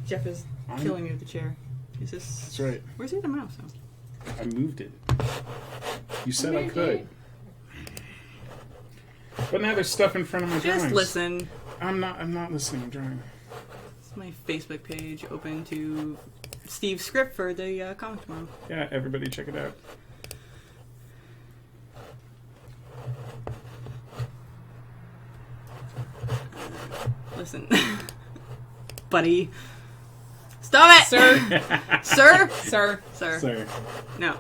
Geoff is killing me with the chair. Is this... That's right. Where's the other mouse? I moved it. You said I could. But now there's stuff in front of my drawings. Just listen. I'm not listening. I'm drawing. It's my Facebook page open to Steve's script for the comic tomorrow. Yeah, everybody check it out. Listen. Buddy. Stop it! Sir. Sir? Sir. Sir. Sorry. No.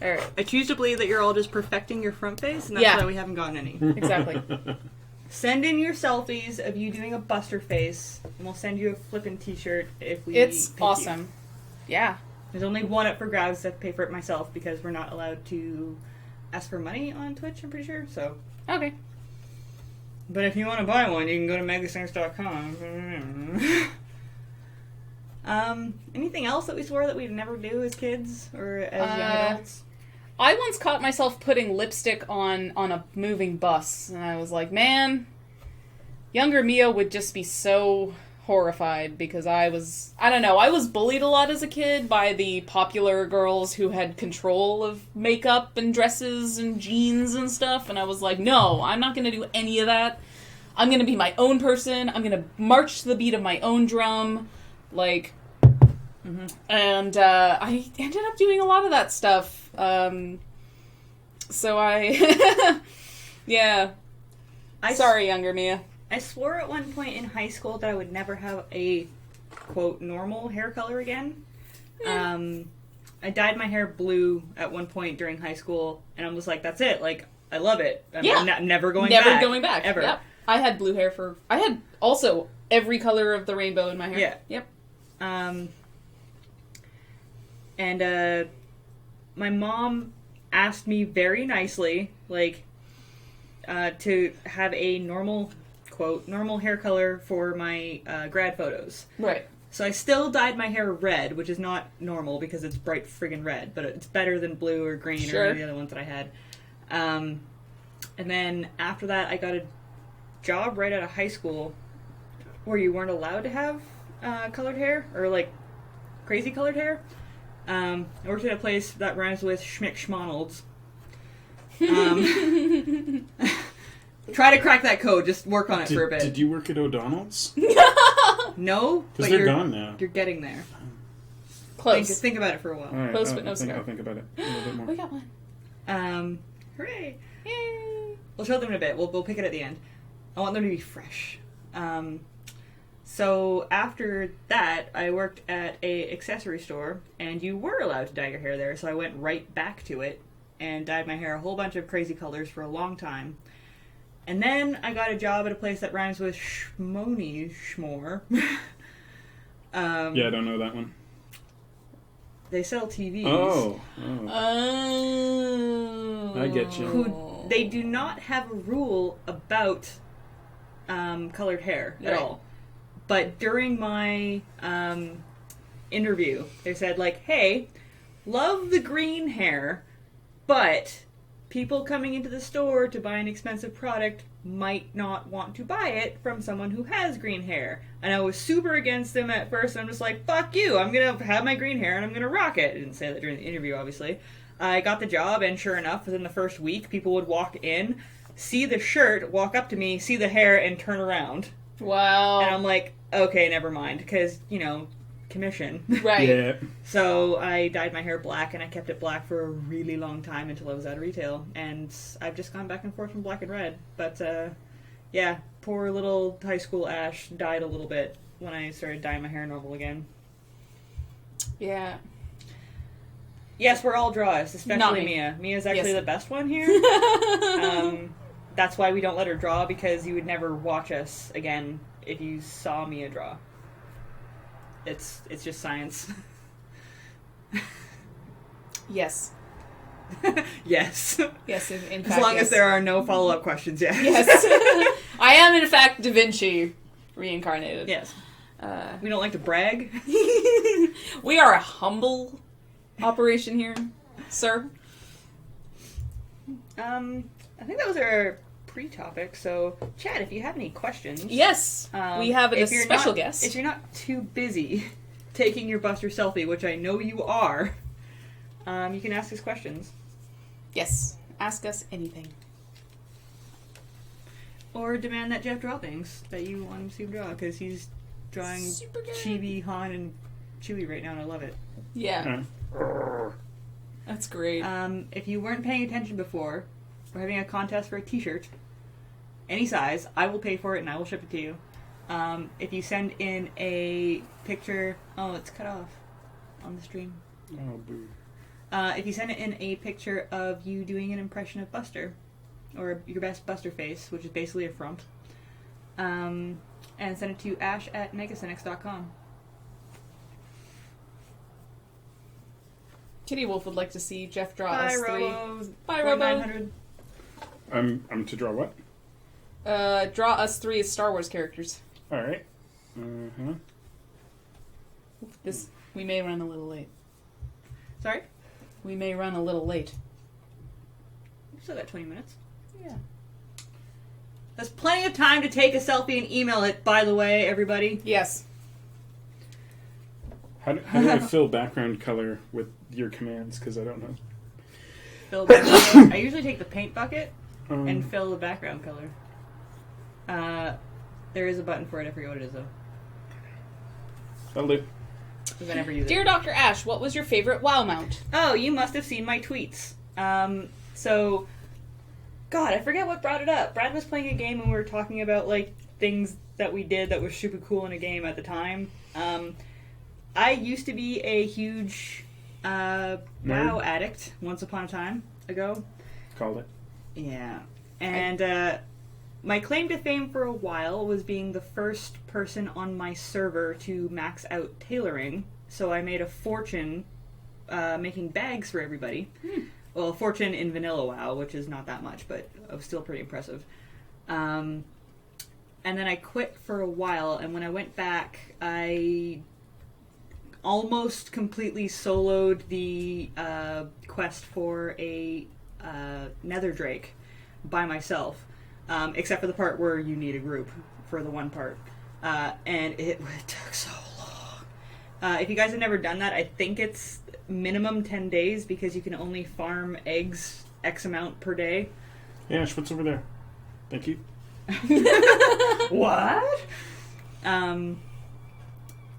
Alright. I choose to believe that you're all just perfecting your front face, and that's Yeah. why we haven't gotten any. Exactly. Send in your selfies of you doing a Buster face, and we'll send you a flippin' t-shirt if we It's pick awesome. you. Yeah. There's only one up for grabs. I have to pay for it myself because we're not allowed to ask for money on Twitch, I'm pretty sure, so... Okay. But if you want to buy one, you can go to MegaCynics.com. Anything else that we swore that we'd never do as kids or as young adults? I once caught myself putting lipstick on a moving bus, and I was like, man, younger Mia would just be so horrified because I was bullied a lot as a kid by the popular girls who had control of makeup and dresses and jeans and stuff, and I was like, no, I'm not going to do any of that. I'm going to be my own person. I'm going to march to the beat of my own drum. Like... Mm-hmm. And I ended up doing a lot of that stuff. So I... yeah. Sorry, younger Mia. I swore at one point in high school that I would never have a, quote, normal hair color again. I dyed my hair blue at one point during high school, and I was like, that's it. Like, I love it. I'm never going back. Never going back. Ever. Yep. I had blue hair for... I had also every color of the rainbow in my hair. Yeah. Yep. And my mom asked me very nicely, like, to have a normal, quote, normal hair color for my grad photos. Right. So I still dyed my hair red, which is not normal because it's bright friggin' red, but it's better than blue or green or any of the other ones that I had. And then after that, I got a job right out of high school where you weren't allowed to have colored hair, or, like, crazy colored hair. I worked at a place that rhymes with Schmick Schmonalds. Try to crack that code. Just work on it for a bit. Did you work at O'Donnell's? No, because but they're gone now. You're getting there. Close. Think about it for a while. All right, Close, but no cigar. I'll think about it a little bit more. We got one. Hooray! Yay! We'll show them in a bit. We'll pick it at the end. I want them to be fresh. So after that, I worked at a accessory store, and you were allowed to dye your hair there, so I went right back to it and dyed my hair a whole bunch of crazy colors for a long time. And then I got a job at a place that rhymes with Schmony Schmore. Yeah, I don't know that one. They sell TVs. Oh. I get you. They do not have a rule about colored hair at all. But during my interview, they said, like, hey, love the green hair, but people coming into the store to buy an expensive product might not want to buy it from someone who has green hair. And I was super against them at first, and I'm just like, fuck you, I'm going to have my green hair and I'm going to rock it. I didn't say that during the interview, obviously. I got the job, and sure enough, within the first week, people would walk in, see the shirt, walk up to me, see the hair, and turn around. Wow. And I'm like, okay, never mind, because, you know, commission. Right. Yeah. So I dyed my hair black, and I kept it black for a really long time until I was out of retail. And I've just gone back and forth from black and red. But, yeah, poor little high school Ash died a little bit when I started dyeing my hair normal again. Yeah. Yes, we're all draws, especially Not me. Mia. Mia's actually Yes. the best one here. That's why we don't let her draw, because you would never watch us again if you saw Mia draw. It's just science. Yes. Yes. Yes, in fact, As long yes. as there are no follow-up questions, yes. Yes. I am, in fact, Da Vinci reincarnated. Yes. We don't like to brag. We are a humble operation here, sir. I think that was our pre-topic. So, Chad, if you have any questions, Yes, we have a if you're special not- guest. If you're not too busy taking your Buster selfie, which I know you are, you can ask us questions. Yes, ask us anything. Or demand that Geoff draw things that you want him to draw, because he's drawing Super good. Chibi, Han, and Chewie right now, and I love it. Yeah, that's great. If you weren't paying attention before, we're having a contest for a t-shirt. Any size. I will pay for it, and I will ship it to you. If you send in a picture... Oh, it's cut off on the stream. Oh, boo. If you send it in a picture of you doing an impression of Buster, or your best Buster face, which is basically a front, and send it to ash@megacynics.com. Kitty Wolf would like to see Geoff draw Bye, us Robo. 3. Bye, Robo. 900. I'm to draw what? Draw us 3 as Star Wars characters. All right. Uh-huh. This we may run a little late. Sorry? We may run a little late. We've still got 20 minutes. Yeah. There's plenty of time to take a selfie and email it, by the way, everybody. Yes. How do I fill background color with your commands? Because I don't know. Fill background. I usually take the paint bucket Um, and fill the background color. There is a button for it. I forget what it is, though. That'll do. Because I never use it. Dear Dr. Ash, what was your favorite WoW mount? Oh, you must have seen my tweets. So, God, I forget what brought it up. Brad was playing a game and we were talking about, like, things that we did that was super cool in a game at the time. I used to be a huge WoW addict once upon a time ago. Called it. Yeah. And my claim to fame for a while was being the first person on my server to max out tailoring. So I made a fortune making bags for everybody. Well, a fortune in vanilla WoW, which is not that much, but it was still pretty impressive. And then I quit for a while, and when I went back, I almost completely soloed the quest for a Nether Drake by myself, except for the part where you need a group for the one part. And it took so long. If you guys have never done that, I think it's minimum 10 days because you can only farm eggs X amount per day. Yeah, Ash, what's over there? Thank you. What?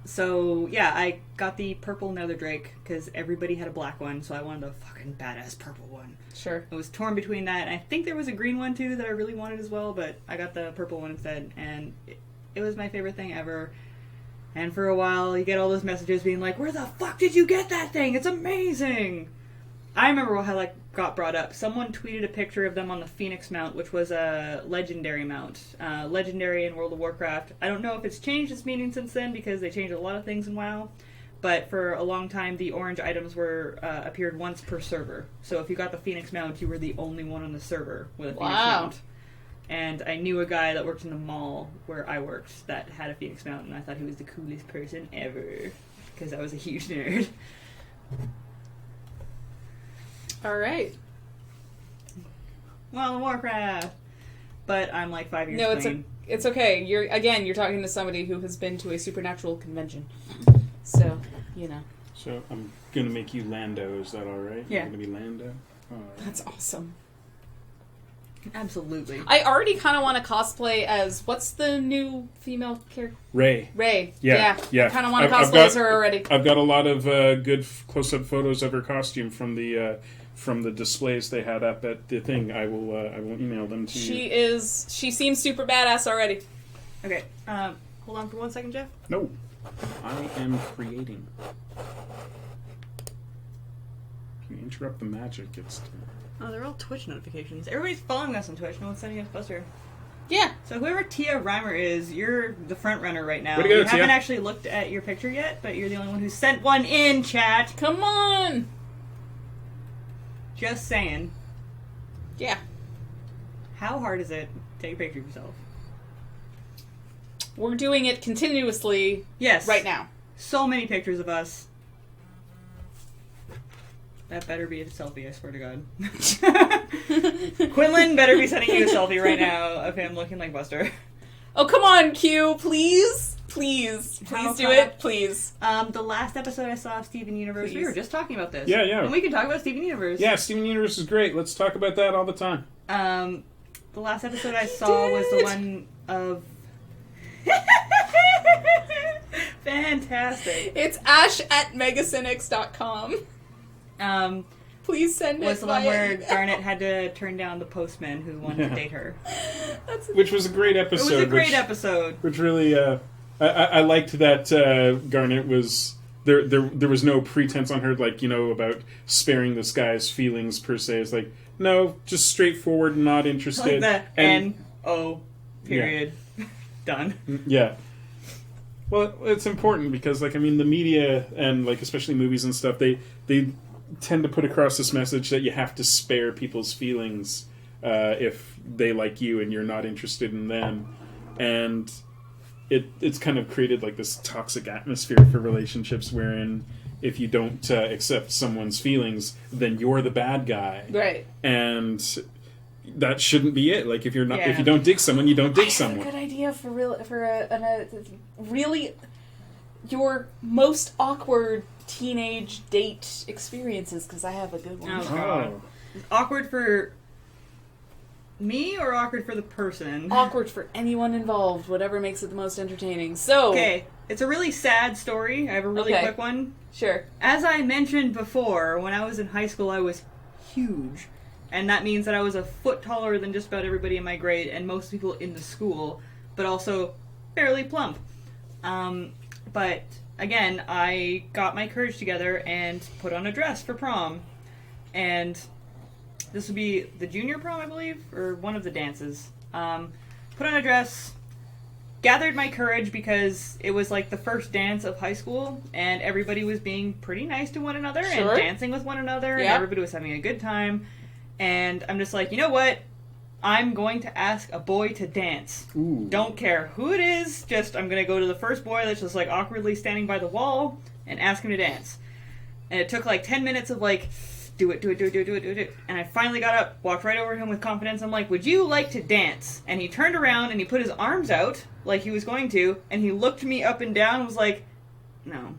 So, yeah, I got the purple Nether Drake because everybody had a black one, so I wanted a fucking badass purple one. Sure. I was torn between that, and I think there was a green one too that I really wanted as well, but I got the purple one instead, and it was my favorite thing ever. And for a while, you get all those messages being like, "Where the fuck did you get that thing? It's amazing!" I remember how that got brought up. Someone tweeted a picture of them on the Phoenix mount, which was a legendary mount. Legendary in World of Warcraft. I don't know if it's changed its meaning since then, because they changed a lot of things in WoW. But for a long time, the orange items were appeared once per server. So if you got the Phoenix mount, you were the only one on the server with a Phoenix mount. And I knew a guy that worked in the mall where I worked that had a Phoenix mount, and I thought he was the coolest person ever. Because I was a huge nerd. All right. Well, Warcraft. But I'm like 5 years No, clean. it's okay. You're talking to somebody who has been to a supernatural convention. So, you know. So I'm gonna make you Lando. Is that all right? Yeah. You're gonna be Lando. All right. That's awesome. Absolutely. I already kind of want to cosplay as, what's the new female character? Ray. Ray. Yeah. I kind of want to I've cosplay got- as her already. I've got a lot of good close-up photos of her costume from the displays they had up at the thing. I will email them to you. She seems super badass already. Okay, hold on for 1 second, Geoff. No, I am creating. If you interrupt the magic, it's. Oh, they're all Twitch notifications. Everybody's following us on Twitch. No one's sending us Buster. Yeah. So whoever Tia Reimer is, you're the front runner right now. Way to go, We Tia. haven't actually looked at your picture yet, but you're the only one who sent one in, chat. Come on. Just saying. Yeah. How hard is it to take a picture of yourself? We're doing it continuously Yes. right now. So many pictures of us. That better be a selfie, I swear to God. Quinlan better be sending you a selfie right now of him looking like Buster. Oh, come on, Q, please. Please do it, please. The last episode I saw of Steven Universe, we were just talking about this. Yeah, yeah. And we can talk about Steven Universe. Yeah, Steven Universe is great. Let's talk about that all the time. The last episode I saw was the one of... Fantastic. It's ash@megacynics.com. Please send it. Was the one where Garnet had to turn down the postman who wanted to date her. Which was a great episode. It was a great episode. Which really, I liked that Garnet was... There was no pretense on her, like, about sparing this guy's feelings, per se. It's like, no, just straightforward, not interested. Like the N-O, period. Yeah. Done. Yeah. Well, it's important because, the media and, especially movies and stuff, they tend to put across this message that you have to spare people's feelings if they like you and you're not interested in them. And it's kind of created, this toxic atmosphere for relationships wherein if you don't accept someone's feelings, then you're the bad guy. Right. And that shouldn't be it. If you're not, if you don't dig someone, you don't dig someone. I have a good idea for really your most awkward teenage date experiences, because I have a good one. Oh, God. Awkward for me or awkward for the person? Awkward for anyone involved, whatever makes it the most entertaining. So... Okay, it's a really sad story. I have a really quick one. Sure. As I mentioned before, when I was in high school, I was huge. And that means that I was a foot taller than just about everybody in my grade and most people in the school, but also fairly plump. But, again, I got my courage together and put on a dress for prom. And this would be the junior prom, I believe, or one of the dances. Put on a dress, gathered my courage because it was the first dance of high school, and everybody was being pretty nice to one another and dancing with one another, and everybody was having a good time. And I'm just like, you know what? I'm going to ask a boy to dance. Ooh. Don't care who it is, just I'm going to go to the first boy that's just awkwardly standing by the wall and ask him to dance. And it took 10 minutes of do it. And I finally got up, walked right over to him with confidence. I'm like, would you like to dance? And he turned around and he put his arms out like he was going to, and he looked me up and down and was like, no.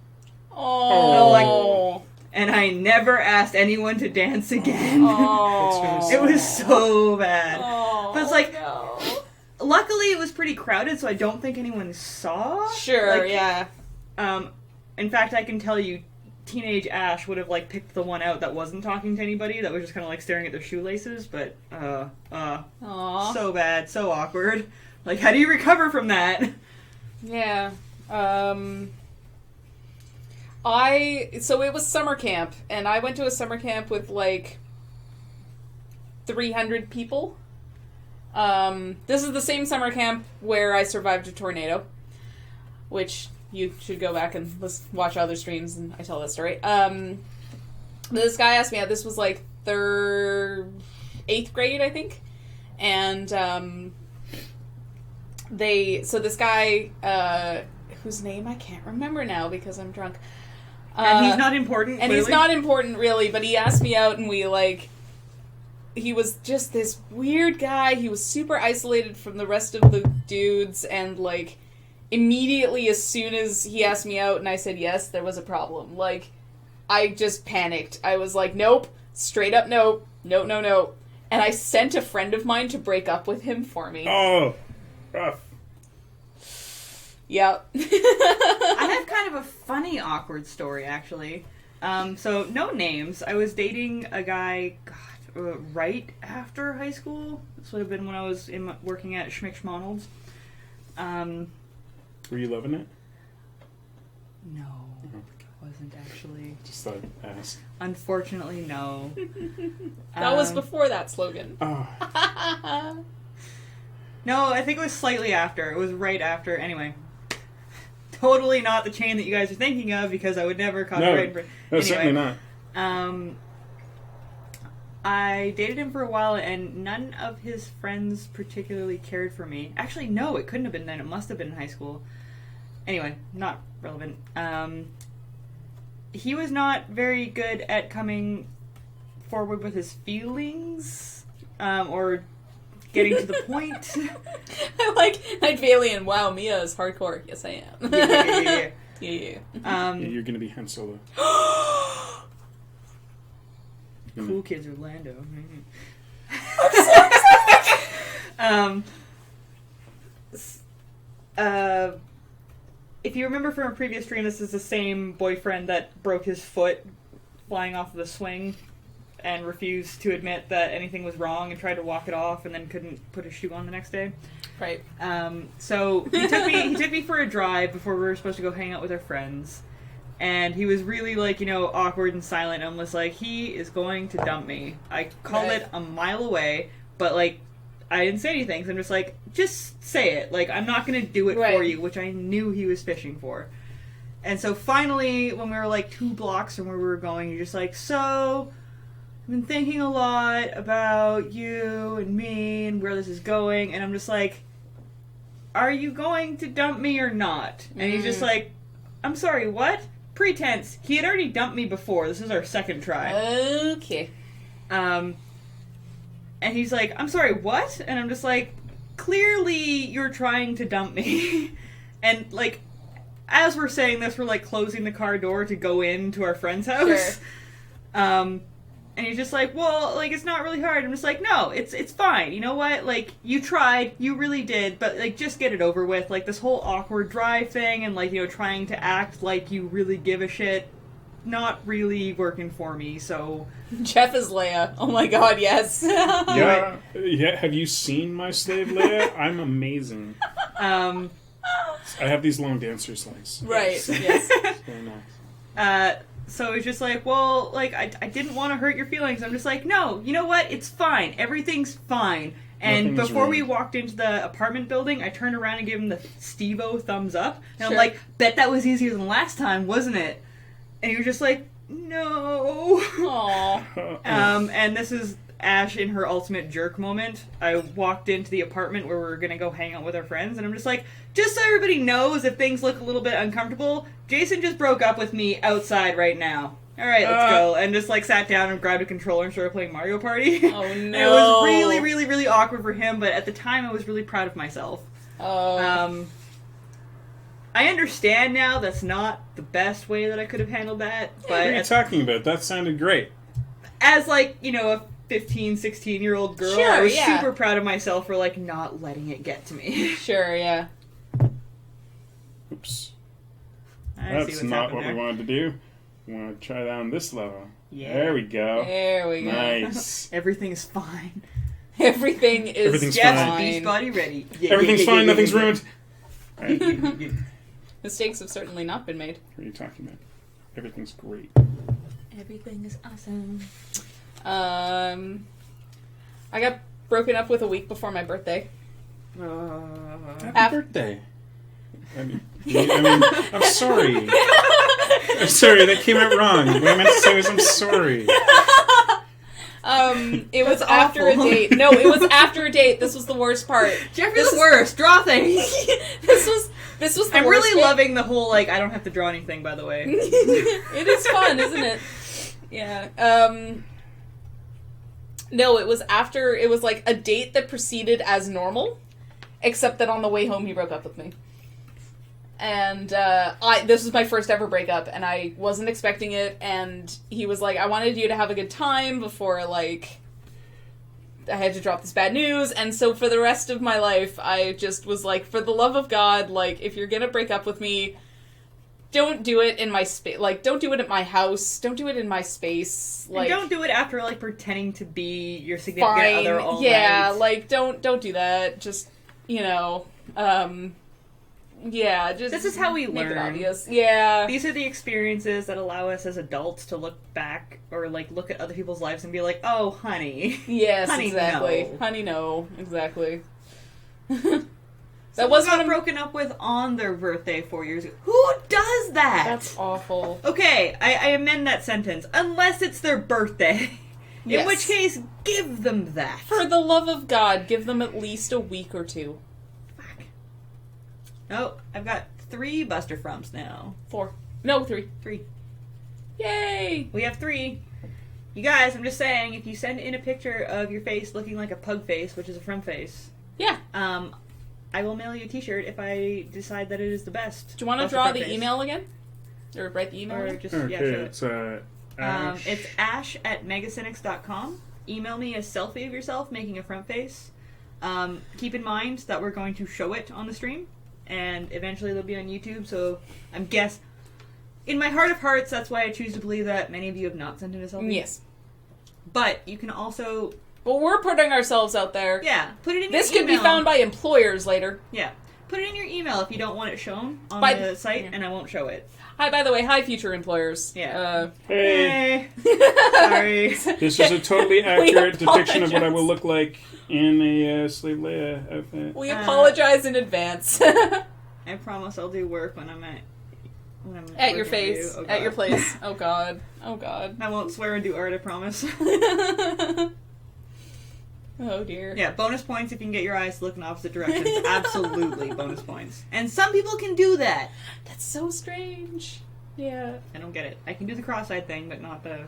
Oh. And I never asked anyone to dance again. Oh. It was so bad. Oh, but it's no. Luckily it was pretty crowded, so I don't think anyone saw. Sure, yeah. In fact, I can tell you, teenage Ash would have picked the one out that wasn't talking to anybody, that was just kind of staring at their shoelaces, but Aww. so bad, so awkward. How do you recover from that? Yeah. So it was summer camp, and I went to a summer camp with 300 people. This is the same summer camp where I survived a tornado, which you should go back and watch other streams, and I tell that story. This guy asked me out. This was 8th grade, I think, and this guy, whose name I can't remember now because I'm drunk. And he's not important, and he's not important, really, but he asked me out, and we, he was just this weird guy. He was super isolated from the rest of the dudes, and, immediately as soon as he asked me out and I said yes, there was a problem. I just panicked. I was like, nope, straight up nope, no. And I sent a friend of mine to break up with him for me. Oh, rough. Yeah. I have kind of a funny, awkward story, actually. So, no names. I was dating a guy, right after high school. This would have been when I was working at Schmick-Schmonald's. Were you loving it? No, I wasn't actually. Just thought I'd ask. Unfortunately, no. That was before that slogan. Oh. No, I think it was slightly after. It was right after. Anyway. Totally not the chain that you guys are thinking of, because I would never copyright. No, anyway, certainly not. I dated him for a while, and none of his friends particularly cared for me. Actually, no, it couldn't have been then. It must have been in high school. Anyway, not relevant. He was not very good at coming forward with his feelings, or getting to the point. I like Night Valiant. Wow, Mia is hardcore. Yes, I am. Yeah. You're gonna be Han Solo. Cool Kids Orlando. If you remember from a previous stream, this is the same boyfriend that broke his foot flying off of the swing and refused to admit that anything was wrong and tried to walk it off and then couldn't put his shoe on the next day. Right. So he took me for a drive before we were supposed to go hang out with our friends. And he was really, like, awkward and silent, and was like, he is going to dump me. I called it a mile away, but, like, I didn't say anything, so I'm just like, just say it. Like, I'm not going to do it for you, which I knew he was fishing for. And so finally, when we were, like, 2 blocks from where we were going, you're just like, so, I've been thinking a lot about you and me and where this is going, and I'm just like, are you going to dump me or not? And he's just like, I'm sorry, what? Pretense. He had already dumped me before. This is our second try. Okay. And he's like, I'm sorry, what? And I'm just like, clearly you're trying to dump me. And, like, as we're saying this, we're, like, closing the car door to go into our friend's house. Sure. And he's just like, well, like, it's not really hard. I'm just like, no, it's fine. You know what? Like, you tried. You really did. But, like, just get it over with. Like, this whole awkward drive thing and, like, trying to act like you really give a shit, not really working for me, so... Geoff is Leia. Oh my god, yes. Yeah. Have you seen my slave Leia? I'm amazing. I have these long dancer's legs. Right, yes. Very nice. So it's just like, well, like, I didn't want to hurt your feelings. I'm just like, no, you know what? It's fine. Everything's fine. And Nothing's before wrong. we walked into the apartment building, I turned around and gave him the Steve-O thumbs up. And Sure. I'm like, bet that was easier than last time, wasn't it? And he was just like, no. Aww. And this is Ash in her ultimate jerk moment. I walked into the apartment where we were going to go hang out with our friends, and I'm just like, just so everybody knows, if things look a little bit uncomfortable, Jason just broke up with me outside right now. All right, let's go. And just, like, sat down and grabbed a controller and started playing Mario Party. Oh, no. And it was really, really, really awkward for him, but at the time I was really proud of myself. Oh. I understand now that's not the best way that I could have handled that, What are you but talking about? That sounded great. as, like, a 15, 16-year-old girl, Sure, I was yeah. super proud of myself for, like, not letting it get to me. Sure, yeah. Oops. I see That's what's not happened what there. we wanted to do. We want to try down this level. Yeah. There we go. There we go. Nice. Everything is fine. Everything is Everything's Jeff's fine. beast body ready. Everything's fine, nothing's ruined. Mistakes have certainly not been made. What are you talking about? Everything's great. Everything is awesome. I got broken up with a week before my birthday. Happy birthday. I mean, I'm sorry. I'm sorry, that came out wrong. What I meant to say was I'm sorry. It was That's after awful. a date. No, it was after a date. This was the worst part. Jeffrey's the worst. Draw things. This was the I'm worst really bit. loving the whole, like, I don't have to draw anything, by the way. It is fun, isn't it? Yeah. No, it was like a date that proceeded as normal, except that on the way home he broke up with me. And this was my first ever breakup, and I wasn't expecting it, and he was like, I wanted you to have a good time before, like, I had to drop this bad news, and so for the rest of my life, I just was like, for the love of God, like, if you're gonna break up with me, don't do it in my space, like, don't do it at my house, don't do it in my space, like... And don't do it after, like, pretending to be your significant fine, other all yeah, night. like, don't do that, just, yeah, just... This is how we make it learn. obvious. Yeah. These are the experiences that allow us as adults to look back or, like, look at other people's lives and be like, oh, honey. Yes, Honey, exactly. no. Honey, no. Exactly. That was got broken up with on their birthday 4 years ago. Who does that? That's awful. Okay, I amend that sentence. Unless it's their birthday. Yes. In which case, give them that. For the love of God, give them at least a week or two. Fuck. Oh, I've got 3 Buster Frumps now. 4. No, 3. 3. Yay! We have 3. You guys, I'm just saying, if you send in a picture of your face looking like a pug face, which is a front face, Yeah. I will mail you a t-shirt if I decide that it is the best. Do you want to Buster draw front the face. email again? Or write the email Or again? just, Okay, yeah, show it. it's Ash. It's ash@megacynics.com. Email me a selfie of yourself making a front face. Keep in mind that we're going to show it on the stream, and eventually they'll be on YouTube, so in my heart of hearts, that's why I choose to believe that many of you have not sent in a selfie. Yes. But you can also... Well, we're putting ourselves out there. Yeah, put it in This your could email. be found by employers later. Yeah. Put it in your email if you don't want it shown on By- the site, yeah. and I won't show it. Hi, by the way. Hi, future employers. Yeah. Hey, Sorry. this is a totally accurate depiction of what I will apologize. look like in a slave Leia outfit. We apologize in advance. I promise I'll do work when I'm At working your for face. you. Oh, At your God. place. Oh, God. Oh, God. I won't swear and do art, I promise. Oh, dear. Yeah, bonus points if you can get your eyes to look in opposite directions. Absolutely, bonus points. And some people can do that. That's so strange. Yeah. I don't get it. I can do the cross-eyed thing, but not the...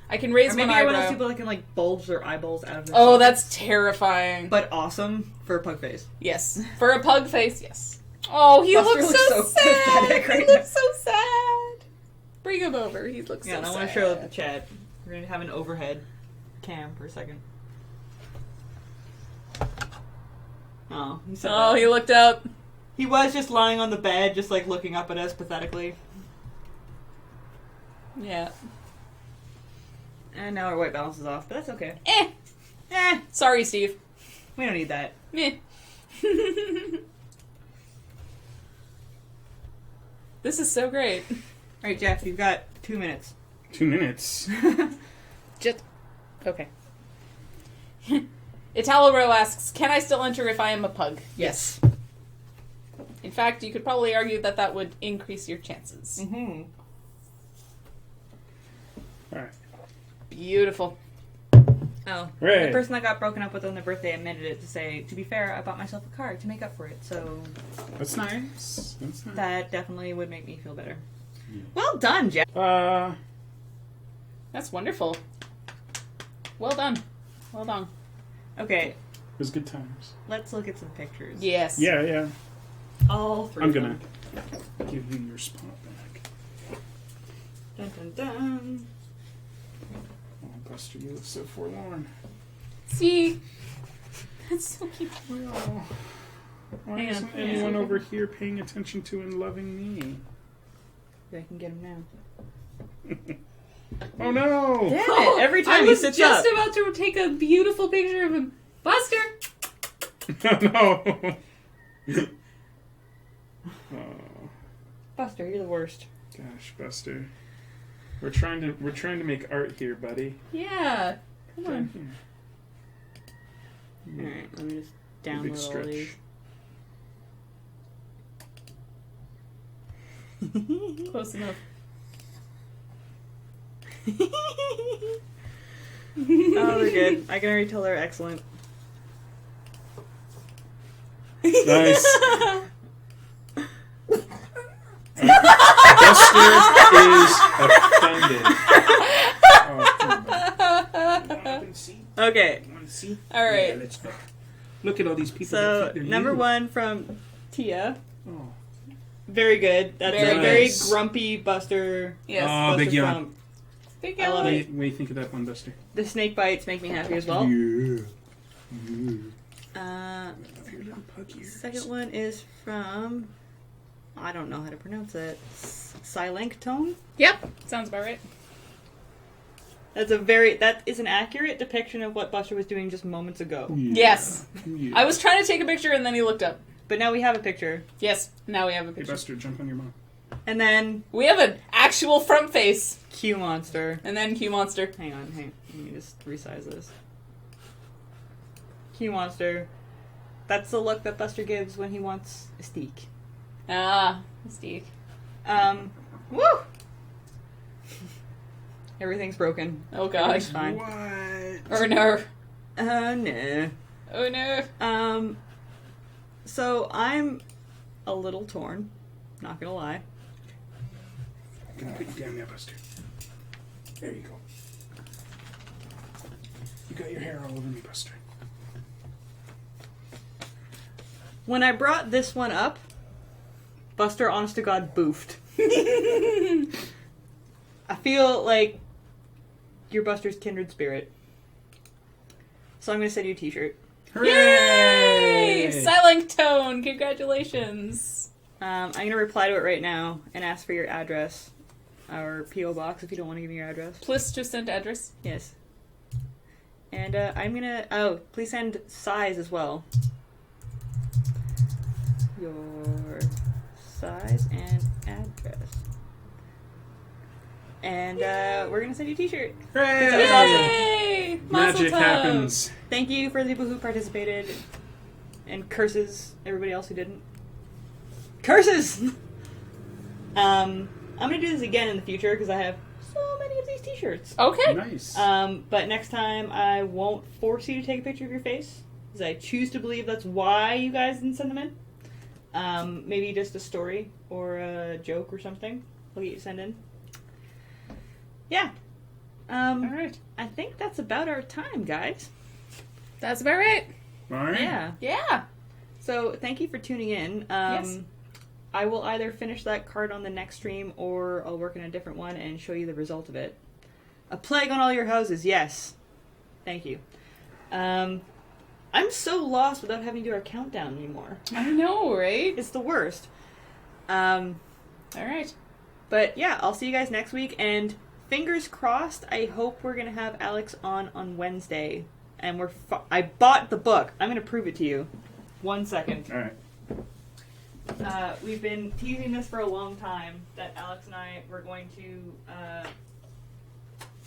I can raise Or maybe one you're one of those eyebrow. people that can, like, bulge their eyeballs out of their Oh, sockets. that's terrifying. But awesome for a pug face. Yes. For a pug face, yes. Oh, he Buster looks looks so so sad. pathetic right He looks so sad. Bring him over. He looks Yeah, so and I sad. want to show the chat. We're going to have an overhead cam for a second. Oh, he said Oh, that. he looked up. He was just lying on the bed, just, like, looking up at us pathetically. Yeah. And now our white balance is off, but that's okay. Eh. Sorry, Steve. We don't need that. Meh. This is so great. Alright, Jeff, you've got 2 minutes. 2 minutes. Just okay. Italoro asks, "Can I still enter if I am a pug?" Yes. In fact, you could probably argue that that would increase your chances. Mm-hmm. Alright. Beautiful. Oh. Hooray. The person that got broken up with on their birthday admitted it to say, to be fair, I bought myself a card to make up for it, so That's nice. That's nice. that definitely would make me feel better. Yeah. Well done, Jeff. That's wonderful. Well done. Well done. Okay, It was good times. let's look at some pictures. Yes. Yeah, yeah. All three. I'm of gonna them. give you your spot back. Dun, dun, dun. Oh, Buster, you look so forlorn. See? That's so cute. Well, why Hang on. isn't anyone over here paying attention to and loving me? I can get him now. Oh no! Damn it! Every time I he was sits just up. about to take a beautiful picture of him. Buster! No! Oh, Buster, you're the worst. gosh, Buster. We're trying to make art here, buddy. Yeah. Come Down on. here. Alright, let me just Big download all stretch. these. Close enough. Oh, they're good. I can already tell they're excellent. Nice. Buster is offended. Okay, See? All right. Yeah, let's go. Look at all these people. so that keep their number needle. one from Tia. Oh, Very good. That's Very a very nice. grumpy Buster. Yes. Oh, Buster big yawn. Crump. Big I love Ellen. it. What do you think of that one, Buster? The snake bites make me happy as well. Yeah. Yeah. Uh, Love your little pug ears. second one is from, I don't know how to pronounce it. Silink Tone. Yep. Sounds about right. That is an accurate depiction of what Buster was doing just moments ago. Yeah. Yes. Yeah. I was trying to take a picture and then he looked up. But now we have a picture. Yes. Now we have a Hey, picture. Buster, jump on your mom. And then We have an actual front face. Q Monster. And then Q Monster. Hang on. Let me just resize this. Q Monster. That's the look that Buster gives when he wants a steak. Ah, Steve. Woo! Everything's broken. Oh god. Everything's fine. What? Oh no. No. Oh no. So I'm a little torn. Not gonna lie. I'm gonna put you down now, Buster. There you go. You got your hair all over me, Buster. When I brought this one up, Buster, honest to God, boofed. I feel like you're Buster's kindred spirit. So I'm going to send you a t-shirt. Yay! Silent Tone, congratulations. I'm going to reply to it right now and ask for your address. Or P.O. Box if you don't want to give me your address. Please just send address. Yes. And I'm going to... Oh, please send size as well. Your size and address. And we're going to send you a t-shirt. Hooray! That was Yay! awesome. Magic Mazel tov. happens. Thank you for the people who participated. And curses everybody else who didn't. Curses! I'm going to do this again in the future because I have so many of these t-shirts. Okay. Nice. But next time I won't force you to take a picture of your face. Because I choose to believe that's why you guys didn't send them in. Maybe just a story or a joke or something. I'll get you to send in. Yeah. Alright. I think that's about our time, guys. That's about right. All right. Yeah. Yeah. So thank you for tuning in. Yes. I will either finish that card on the next stream or I'll work on a different one and show you the result of it. A plague on all your houses, yes. Thank you. I'm so lost without having to do our countdown anymore. I know, right? It's the worst. Alright. But yeah, I'll see you guys next week, and fingers crossed, I hope we're going to have Alex on Wednesday. And I bought the book. I'm going to prove it to you. 1 second. All right. We've been teasing this for a long time, that Alex and I were going to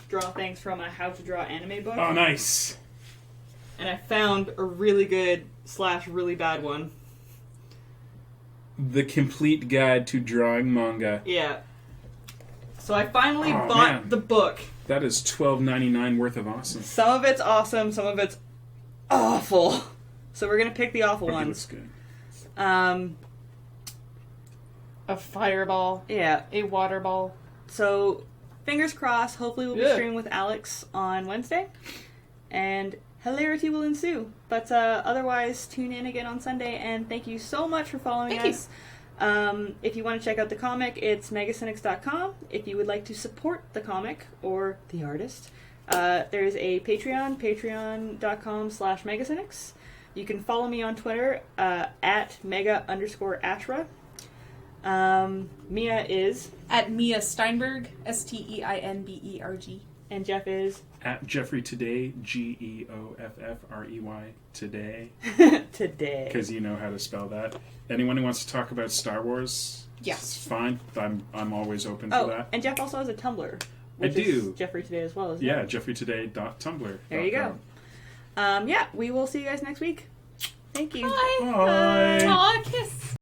draw things from a How to Draw anime book. Oh, nice. And I found a really good / really bad one. The Complete Guide to Drawing Manga. Yeah. So I finally Oh, bought man. the book. That is $12.99 worth of awesome. Some of it's awesome, some of it's awful. So we're gonna pick the awful Okay, ones. that's good. A fireball. Yeah. A water ball. So fingers crossed. Hopefully we'll be Yeah. streaming with Alex on Wednesday, and hilarity will ensue. But otherwise, tune in again on Sunday. And thank you so much for following Thank you. us. If you want to check out the comic, it's MegaCynics.com. If you would like to support the comic or the artist, there's a Patreon, patreon.com/MegaCynics. You can follow me on Twitter at Mega_Ashra. Mia is, At Mia Steinberg, Steinberg. and Geoff is At Jeffrey Today, GEOFFREY Today, today. because you know how to spell that. Anyone who wants to talk about Star Wars, Yes. it's fine. I'm always open for Oh, that. and Geoff also has a Tumblr. Which I is do. Jeffrey Today as well, isn't Yeah, it? jeffreytoday.tumblr. There you go. Yeah, we will see you guys next week. Thank you. Bye. Bye. Aw, kiss.